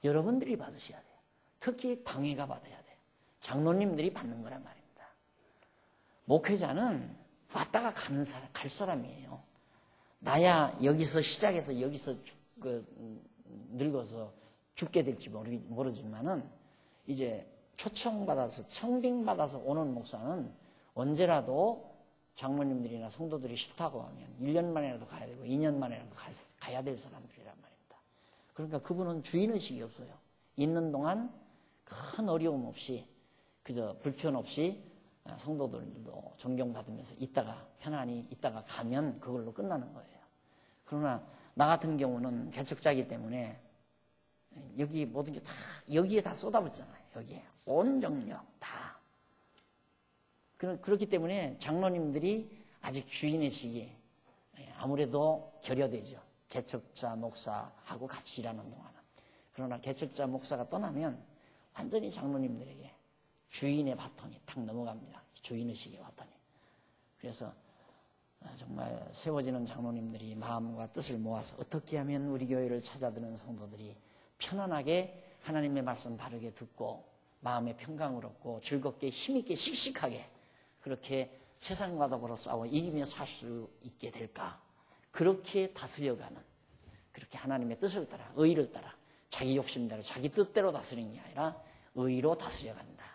여러분들이 받으셔야 돼요. 특히 당회가 받아야 돼요. 장로님들이 받는 거란 말입니다. 목회자는 왔다가 갈 사람이에요. 나야 여기서 시작해서 여기서 늙어서 죽게 될지 모르지만은 이제 초청받아서 청빙받아서 오는 목사는 언제라도 장로님들이나 성도들이 싫다고 하면 1년 만이라도 가야 되고 2년 만이라도 가야 될 사람들이란 말입니다. 그러니까 그분은 주인의식이 없어요. 있는 동안 큰 어려움 없이 그저 불편 없이 성도들도 존경받으면서 있다가 편안히 있다가 가면 그걸로 끝나는 거예요. 그러나 나 같은 경우는 개척자이기 때문에 여기 모든 게 다 여기에 다 쏟아붓잖아요. 여기에 온 정력 다. 그렇기 때문에 장로님들이 아직 주인의식이 아무래도 결여되죠. 개척자 목사하고 같이 일하는 동안은. 그러나 개척자 목사가 떠나면 완전히 장로님들에게 주인의 바톤이 탁 넘어갑니다. 주인의식의 바톤이. 그래서 정말 세워지는 장로님들이 마음과 뜻을 모아서 어떻게 하면 우리 교회를 찾아드는 성도들이 편안하게 하나님의 말씀 바르게 듣고 마음의 평강을 얻고 즐겁게 힘있게 씩씩하게 그렇게 세상과 더불어 싸워 이기며 살 수 있게 될까? 그렇게 다스려가는, 그렇게 하나님의 뜻을 따라 의를 따라 자기 욕심대로 자기 뜻대로 다스리는 게 아니라 의로 다스려간다.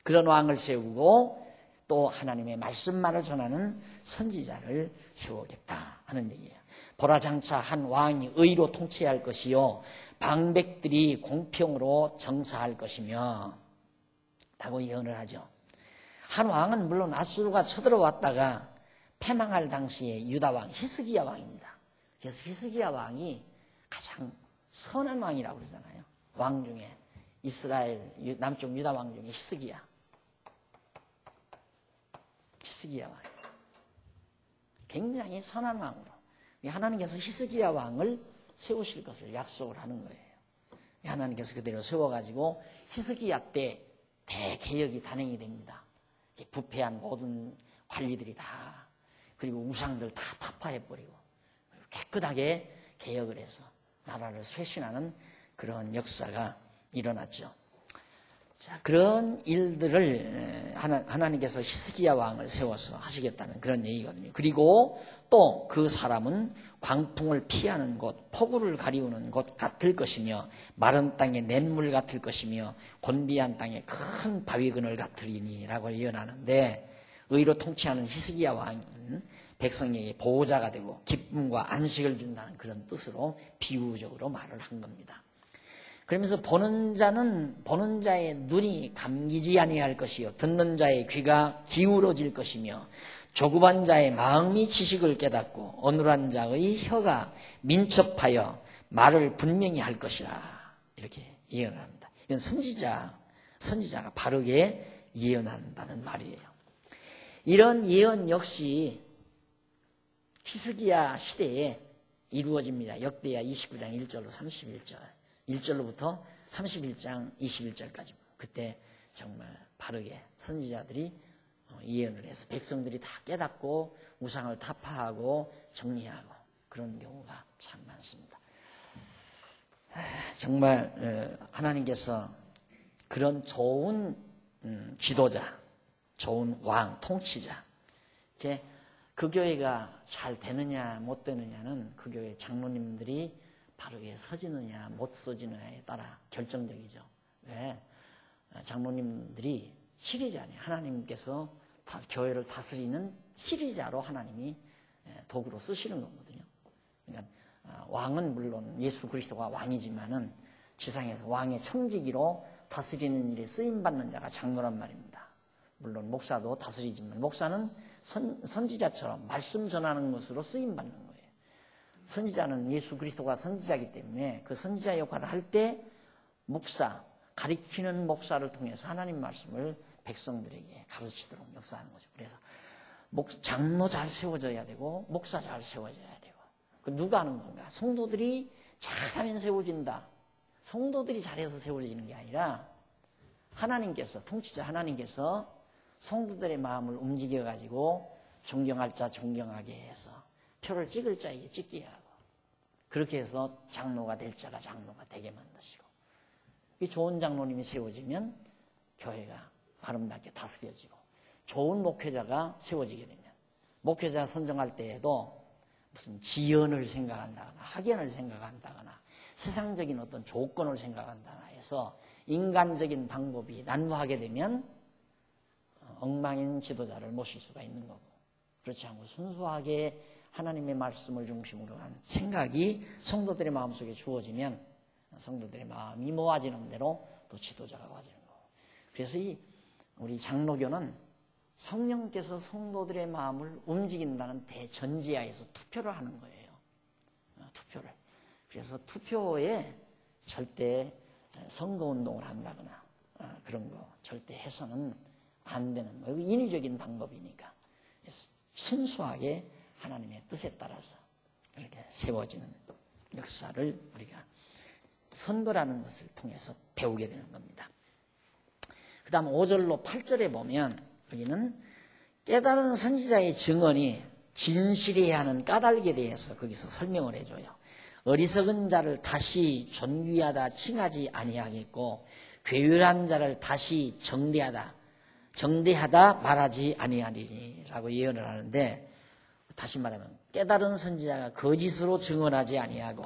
그런 왕을 세우고 또 하나님의 말씀만을 전하는 선지자를 세우겠다 하는 얘기예요. 보라 장차 한 왕이 의로 통치할 것이요 방백들이 공평으로 정사할 것이며 라고 예언을 하죠. 한 왕은 물론 아수르가 쳐들어왔다가 패망할 당시에 유다 왕 히스기야 왕입니다. 그래서 히스기야 왕이 가장 선한 왕이라고 그러잖아요. 왕 중에 이스라엘 남쪽 유다 왕 중에 히스기야 왕 굉장히 선한 왕으로 하나님께서 히스기야 왕을 세우실 것을 약속을 하는 거예요. 하나님께서 그대로 세워가지고 히스기야 때 대개혁이 단행이 됩니다. 부패한 모든 관리들이 다 그리고 우상들 다 타파해버리고 깨끗하게 개혁을 해서 나라를 쇄신하는 그런 역사가 일어났죠. 자, 그런 일들을 하나님께서 히스기야 왕을 세워서 하시겠다는 그런 얘기거든요. 그리고 또 그 사람은 광풍을 피하는 곳, 폭우를 가리우는 곳 같을 것이며 마른 땅의 냇물 같을 것이며 곤비한 땅의 큰 바위 그늘 같으리니라고 예언하는데 의로 통치하는 히스기야 왕은 백성에게 보호자가 되고 기쁨과 안식을 준다는 그런 뜻으로 비유적으로 말을 한 겁니다. 그러면서 보는 자의 눈이 감기지 아니할 것이요 듣는 자의 귀가 기울어질 것이며 조급한 자의 마음이 지식을 깨닫고 어눌한 자의 혀가 민첩하여 말을 분명히 할 것이라 이렇게 예언을 합니다. 이건 선지자가 바르게 예언한다는 말이에요. 이런 예언 역시 히스기야 시대에 이루어집니다. 역대하 29장 1절로 31절 1절로부터 31장 21절까지 그때 정말 바르게 선지자들이 예언을 해서 백성들이 다 깨닫고 우상을 타파하고 정리하고 그런 경우가 참 많습니다. 정말 하나님께서 그런 좋은 지도자, 좋은 왕, 통치자 그 교회가 잘 되느냐 못 되느냐는 그 교회 장로님들이 바르게 서지느냐 못 서지느냐에 따라 결정적이죠. 왜? 장로님들이 치리자니 하나님께서 교회를 다스리는 치리자로 하나님이 도구로 쓰시는 거거든요. 그러니까 왕은 물론 예수 그리스도가 왕이지만은 지상에서 왕의 청지기로 다스리는 일에 쓰임받는 자가 장로란 말입니다. 물론 목사도 다스리지만 목사는 선지자처럼 말씀 전하는 것으로 쓰임받는 거예요. 선지자는 예수 그리스도가 선지자이기 때문에 그 선지자 역할을 할 때 목사, 가리키는 목사를 통해서 하나님 말씀을 백성들에게 가르치도록 역사하는 거죠. 그래서 장로 잘 세워져야 되고 목사 잘 세워져야 되고 그 누가 하는 건가? 성도들이 잘하면 세워진다. 성도들이 잘해서 세워지는 게 아니라 하나님께서 통치자 하나님께서 성도들의 마음을 움직여가지고 존경할 자 존경하게 해서 표를 찍을 자에게 찍게 하고 그렇게 해서 장로가 될 자가 장로가 되게 만드시고 좋은 장로님이 세워지면 교회가 아름답게 다스려지고 좋은 목회자가 세워지게 되면 목회자 선정할 때에도 무슨 지연을 생각한다거나 학연을 생각한다거나 세상적인 어떤 조건을 생각한다거나 해서 인간적인 방법이 난무하게 되면 엉망인 지도자를 모실 수가 있는 거고 그렇지 않고 순수하게 하나님의 말씀을 중심으로 한 생각이 성도들의 마음속에 주어지면 성도들의 마음이 모아지는 대로 또 지도자가 와지는 거고 그래서 우리 장로교는 성령께서 성도들의 마음을 움직인다는 대전지하에서 투표를 하는 거예요. 투표를. 그래서 투표에 절대 선거운동을 한다거나 그런 거 절대 해서는 안 되는 거예요. 인위적인 방법이니까. 순수하게 하나님의 뜻에 따라서 이렇게 세워지는 역사를 우리가 선거라는 것을 통해서 배우게 되는 겁니다. 그 다음 5절로 8절에 보면 여기는 깨달은 선지자의 증언이 진실해야 하는 까닭에 대해서 거기서 설명을 해줘요. 어리석은 자를 다시 존귀하다 칭하지 아니하겠고 괴율한 자를 다시 정대하다 말하지 아니하리라고 예언을 하는데, 다시 말하면 깨달은 선지자가 거짓으로 증언하지 아니하고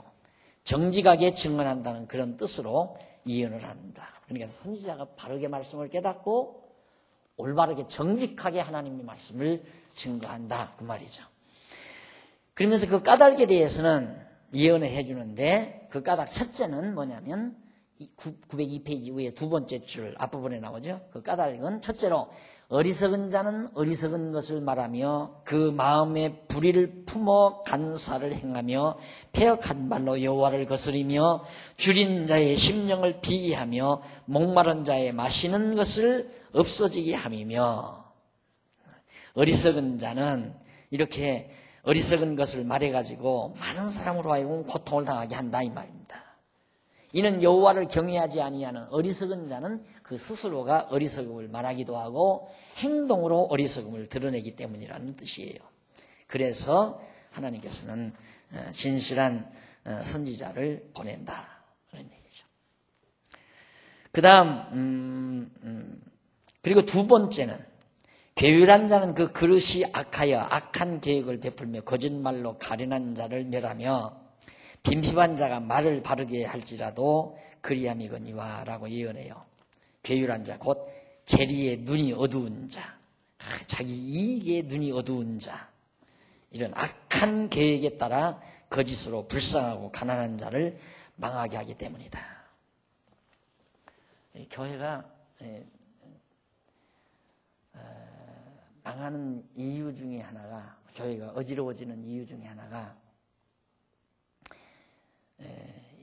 정직하게 증언한다는 그런 뜻으로 예언을 합니다. 그러니까 선지자가 바르게 말씀을 깨닫고 올바르게 정직하게 하나님의 말씀을 증거한다, 그 말이죠. 그러면서 그 까닭에 대해서는 예언을 해주는데, 그 까닭 첫째는 뭐냐면 902페이지 위에 두 번째 줄 앞부분에 나오죠. 그 까닭은 첫째로 어리석은 자는 어리석은 것을 말하며 그 마음에 불의를 품어 간사를 행하며 패역한 말로 여호와를 거스리며 줄인 자의 심령을 비기하며 목마른 자의 마시는 것을 없어지게 함이며, 어리석은 자는 이렇게 어리석은 것을 말해가지고 많은 사람으로 하여금 고통을 당하게 한다, 이 말입니다. 이는 여호와를 경외하지 아니하는 어리석은 자는 그 스스로가 어리석음을 말하기도 하고 행동으로 어리석음을 드러내기 때문이라는 뜻이에요. 그래서 하나님께서는 진실한 선지자를 보낸다, 그런 얘기죠. 그 다음 그리고 두 번째는 괴율한 자는 그 그릇이 악하여 악한 계획을 베풀며 거짓말로 가련한 자를 멸하며 빈핍한 자가 말을 바르게 할지라도 그리함이거니와 라고 예언해요. 괴율한 자, 곧 재리의 눈이 어두운 자, 자기 이익에 눈이 어두운 자, 이런 악한 계획에 따라 거짓으로 불쌍하고 가난한 자를 망하게 하기 때문이다. 교회가 망하는 이유 중에 하나가, 교회가 어지러워지는 이유 중에 하나가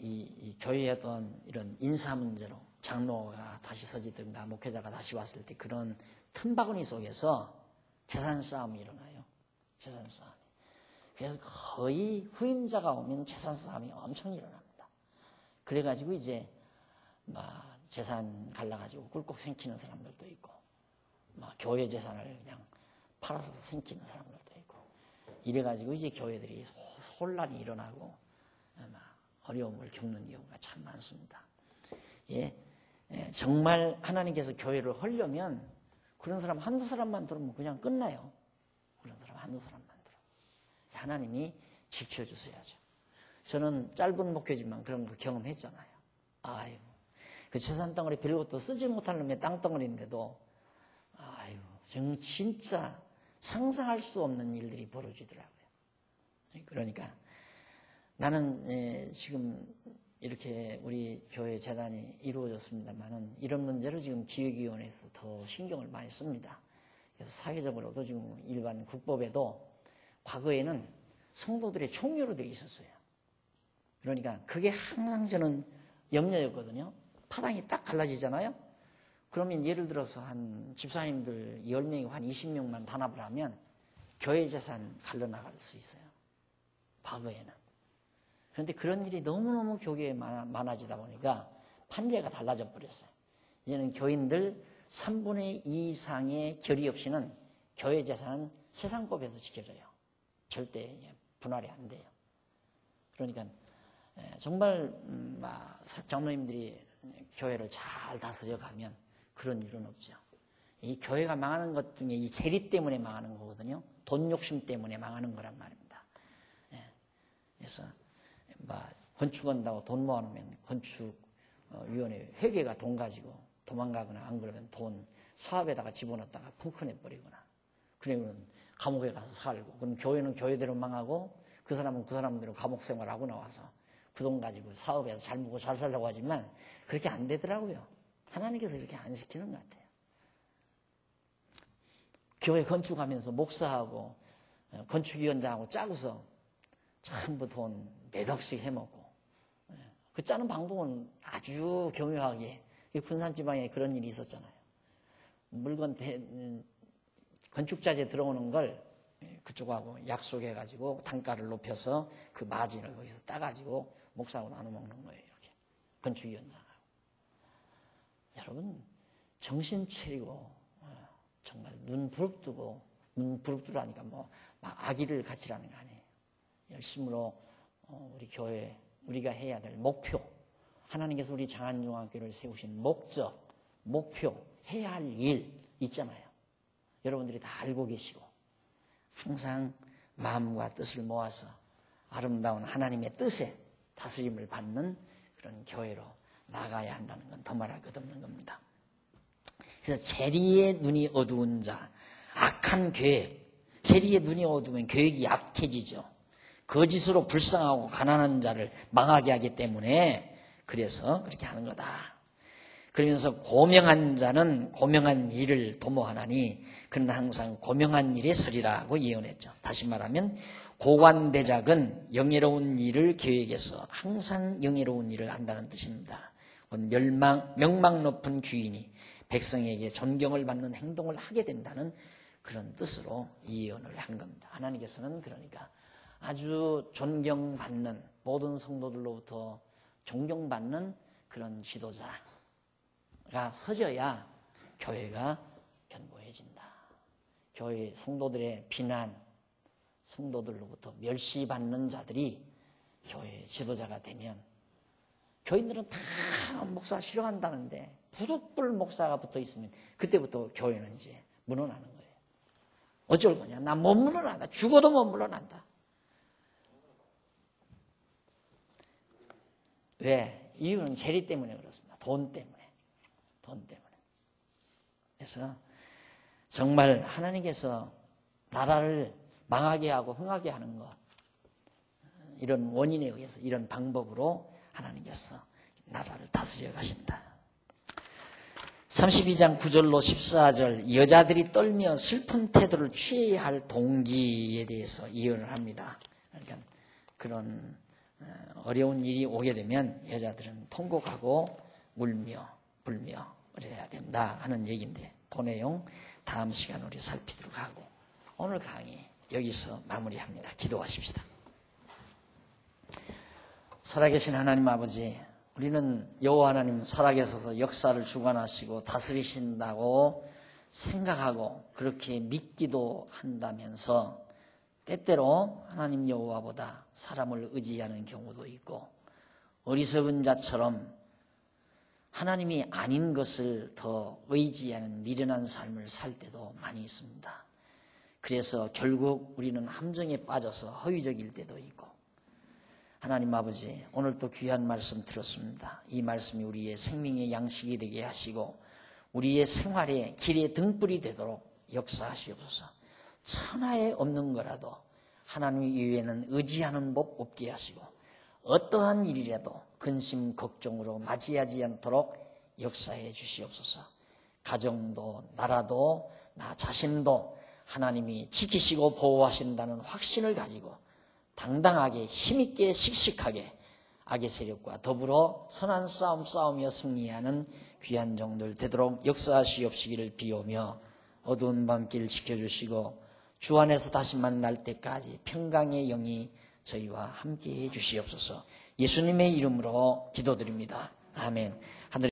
이 교회에 어떤 이런 인사 문제로 장로가 다시 서지든가 목회자가 다시 왔을 때 그런 틈바구니 속에서 재산 싸움이 일어나요. 재산 싸움이. 그래서 거의 후임자가 오면 재산 싸움이 엄청 일어납니다. 그래가지고 이제 막 재산 갈라가지고 꿀꺽 생기는 사람들도 있고, 막 교회 재산을 그냥 팔아서 생기는 사람들도 있고, 이래가지고 이제 교회들이 혼란이 일어나고 막 어려움을 겪는 경우가 참 많습니다. 정말 하나님께서 교회를 헐려면 그런 사람 한두 사람만 들으면 그냥 끝나요. 그런 사람 한두 사람만 들으면. 하나님이 지켜주셔야죠. 저는 짧은 목회지만 그런 거 경험했잖아요. 아이고, 그 재산 덩어리 별것도 쓰지 못할 놈의 땅덩어리인데도 아이고, 진짜 상상할 수 없는 일들이 벌어지더라고요. 그러니까 나는 지금 이렇게 우리 교회 재단이 이루어졌습니다만은 이런 문제로 지금 기획위원회에서 더 신경을 많이 씁니다. 그래서 사회적으로도 지금 일반 국법에도 과거에는 성도들의 총료로 되어 있었어요. 그러니까 그게 항상 저는 염려였거든요. 파당이 딱 갈라지잖아요. 그러면 예를 들어서 한 집사님들 10명이 한 20명만 단합을 하면 교회 재산 갈려나갈 수 있어요. 과거에는. 그런데 그런 일이 너무너무 교회에 많아지다 보니까 판례가 달라져 버렸어요. 이제는 교인들 3분의 2 이상의 결의 없이는 교회 재산은 세상법에서 지켜져요. 절대 분할이 안 돼요. 그러니까 정말 장로님들이 교회를 잘 다스려 가면 그런 일은 없죠. 이 교회가 망하는 것 중에 이 재리 때문에 망하는 거거든요. 돈 욕심 때문에 망하는 거란 말입니다. 그래서 건축한다고 돈 모아놓으면 건축위원회 회계가 돈 가지고 도망가거나 안 그러면 돈 사업에다가 집어넣었다가 펑크내버리거나, 그러면 감옥에 가서 살고, 그럼 교회는 교회대로 망하고 그 사람은 그 사람대로 감옥 생활하고 나와서 그 돈 가지고 사업에서 잘 먹고 잘 살려고 하지만 그렇게 안 되더라고요. 하나님께서 그렇게 안 시키는 것 같아요. 교회 건축하면서 목사하고 건축위원장하고 짜고서 전부 돈 몇 억씩 해먹고, 그 짜는 방법은 아주 교묘하게, 군산지방에 그런 일이 있었잖아요. 물건 건축자재 들어오는 걸 그쪽하고 약속해가지고 단가를 높여서 그 마진을 거기서 따가지고 목사하고 나눠 먹는 거예요. 이렇게 건축위원장하고. 여러분 정신 차리고 정말 눈 부릅뜨고 부릅뜨라니까 뭐 막 아기를 갖추라는 거 아니에요. 열심으로 우리 교회 우리가 해야 될 목표, 하나님께서 우리 장안중앙교회를 세우신 목적, 목표, 해야 할 일 있잖아요. 여러분들이 다 알고 계시고 항상 마음과 뜻을 모아서 아름다운 하나님의 뜻에 다스림을 받는 그런 교회로 나가야 한다는 건 더 말할 것 없는 겁니다. 그래서 재리의 눈이 어두운 자, 악한 계획, 재리의 눈이 어두우면 계획이 약해지죠. 거짓으로 불쌍하고 가난한 자를 망하게 하기 때문에 그래서 그렇게 하는 거다. 그러면서 고명한 자는 고명한 일을 도모하나니 그는 항상 고명한 일에 서리라고 예언했죠. 다시 말하면 고관대작은 영예로운 일을 계획해서 항상 영예로운 일을 한다는 뜻입니다. 명망 높은 귀인이 백성에게 존경을 받는 행동을 하게 된다는 그런 뜻으로 예언을 한 겁니다. 하나님께서는 그러니까 아주 존경받는, 모든 성도들로부터 존경받는 그런 지도자가 서져야 교회가 견고해진다. 교회 성도들의 비난, 성도들로부터 멸시받는 자들이 교회 지도자가 되면 교인들은 다 목사 싫어한다는데 부득불 목사가 붙어 있으면 그때부터 교회는 이제 물러나는 거예요. 어쩔 거냐? 나 못 물러난다. 죽어도 못 물러난다. 왜? 이유는 재리 때문에 그렇습니다. 돈 때문에. 돈 때문에. 그래서 정말 하나님께서 나라를 망하게 하고 흥하게 하는 것, 이런 원인에 의해서 이런 방법으로 하나님께서 나라를 다스려 가신다. 32장 9절로 14절, 여자들이 떨며 슬픈 태도를 취해야 할 동기에 대해서 예언을 합니다. 그러니까 그런 어려운 일이 오게 되면 여자들은 통곡하고 울며 불며 그래야 된다 하는 얘기인데, 그 내용 다음 시간 우리 살피도록 하고 오늘 강의 여기서 마무리합니다. 기도하십시다. 살아계신 하나님 아버지, 우리는 여호와 하나님 살아계셔서 역사를 주관하시고 다스리신다고 생각하고 그렇게 믿기도 한다면서 때때로 하나님 여호와보다 사람을 의지하는 경우도 있고 어리석은 자처럼 하나님이 아닌 것을 더 의지하는 미련한 삶을 살 때도 많이 있습니다. 그래서 결국 우리는 함정에 빠져서 허위적일 때도 있고, 하나님 아버지, 오늘 또 귀한 말씀 들었습니다. 이 말씀이 우리의 생명의 양식이 되게 하시고 우리의 생활의 길의 등불이 되도록 역사하시옵소서. 천하에 없는 거라도 하나님 이외에는 의지하는 법 없게 하시고 어떠한 일이라도 근심 걱정으로 맞이하지 않도록 역사해 주시옵소서. 가정도 나라도 나 자신도 하나님이 지키시고 보호하신다는 확신을 가지고 당당하게 힘있게 씩씩하게 악의 세력과 더불어 선한 싸움 싸우며 승리하는 귀한 종들 되도록 역사하시옵시기를 비오며 어두운 밤길 지켜주시고 주 안에서 다시 만날 때까지 평강의 영이 저희와 함께해 주시옵소서. 예수님의 이름으로 기도드립니다. 아멘. 하늘